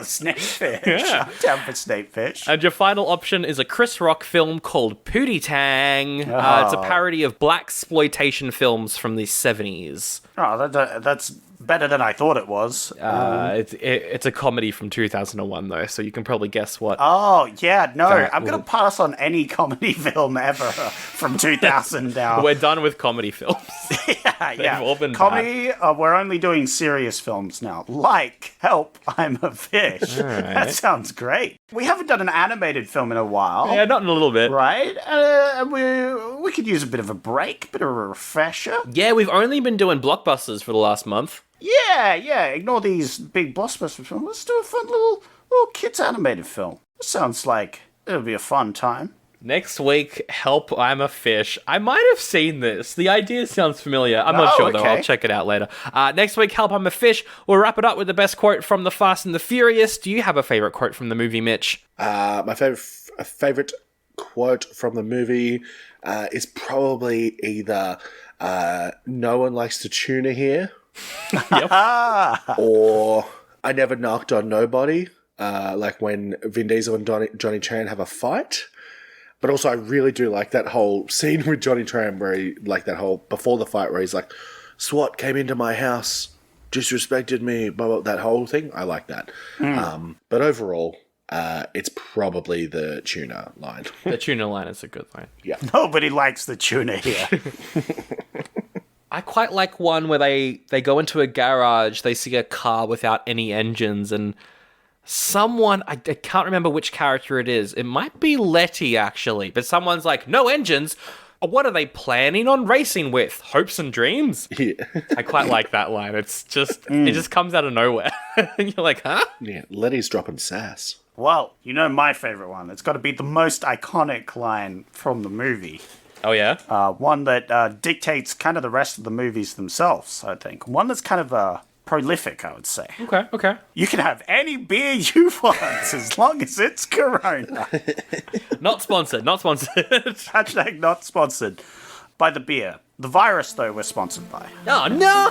S2: Snapefish.
S1: Yeah.
S2: I'm down for Snapefish.
S1: And your final option is a Chris Rock film called Pootie Tang. It's a parody of blaxploitation films from the 70s.
S2: Oh, that's better than I thought it was.
S1: It's a comedy from 2001, though, so you can probably guess what.
S2: Oh, yeah, no. I'm going to pass on any comedy film ever from 2000 now.
S1: We're done with comedy films.
S2: yeah.
S1: all been
S2: Comedy, we're only doing serious films now. Like Help, I'm a Fish.
S1: All right.
S2: That sounds great. We haven't done an animated film in a while.
S1: Yeah, not in a little bit.
S2: Right? We could use a bit of a break, bit of a refresher.
S1: Yeah, we've only been doing blockbusters for the last month.
S2: Yeah. Ignore these big blockbuster films. Let's do a fun little kids animated film. This sounds like it'll be a fun time.
S1: Next week, Help, I'm a Fish. I might have seen this. The idea sounds familiar. I'm not sure, though.
S2: Okay.
S1: I'll check it out later. Next week, Help, I'm a Fish. We'll wrap it up with the best quote from The Fast and the Furious. Do you have a favorite quote from the movie, Mitch?
S4: My favorite quote from the movie is probably either "No one likes to tuna here," or "I never knocked on nobody." Like when Vin Diesel and Johnny Chan have a fight. But also, I really do like that whole scene with Johnny Tran where he, like that whole, before the fight where he's like, SWAT came into my house, disrespected me, blah, blah, that whole thing. I like that. But overall, it's probably the tuna line.
S1: The tuna line is a good line.
S4: Yeah.
S2: Nobody likes the tuna here.
S1: I quite like one where they go into a garage, they see a car without any engines, and someone, I can't remember which character it is. It might be Letty, actually, but someone's like, no engines? What are they planning on racing with? Hopes and dreams?
S4: Yeah.
S1: I quite like that line. It's just, it just comes out of nowhere. And you're like, huh?
S4: Yeah, Letty's dropping sass.
S2: Well, you know my favorite one. It's got to be the most iconic line from the movie.
S1: Oh, yeah?
S2: One that dictates kind of the rest of the movies themselves, I think. One that's kind of prolific, I would say.
S1: Okay.
S2: You can have any beer you want as long as it's Corona.
S1: Not sponsored.
S2: Hashtag not sponsored by the beer. The virus, though, we're sponsored by.
S1: Oh, no!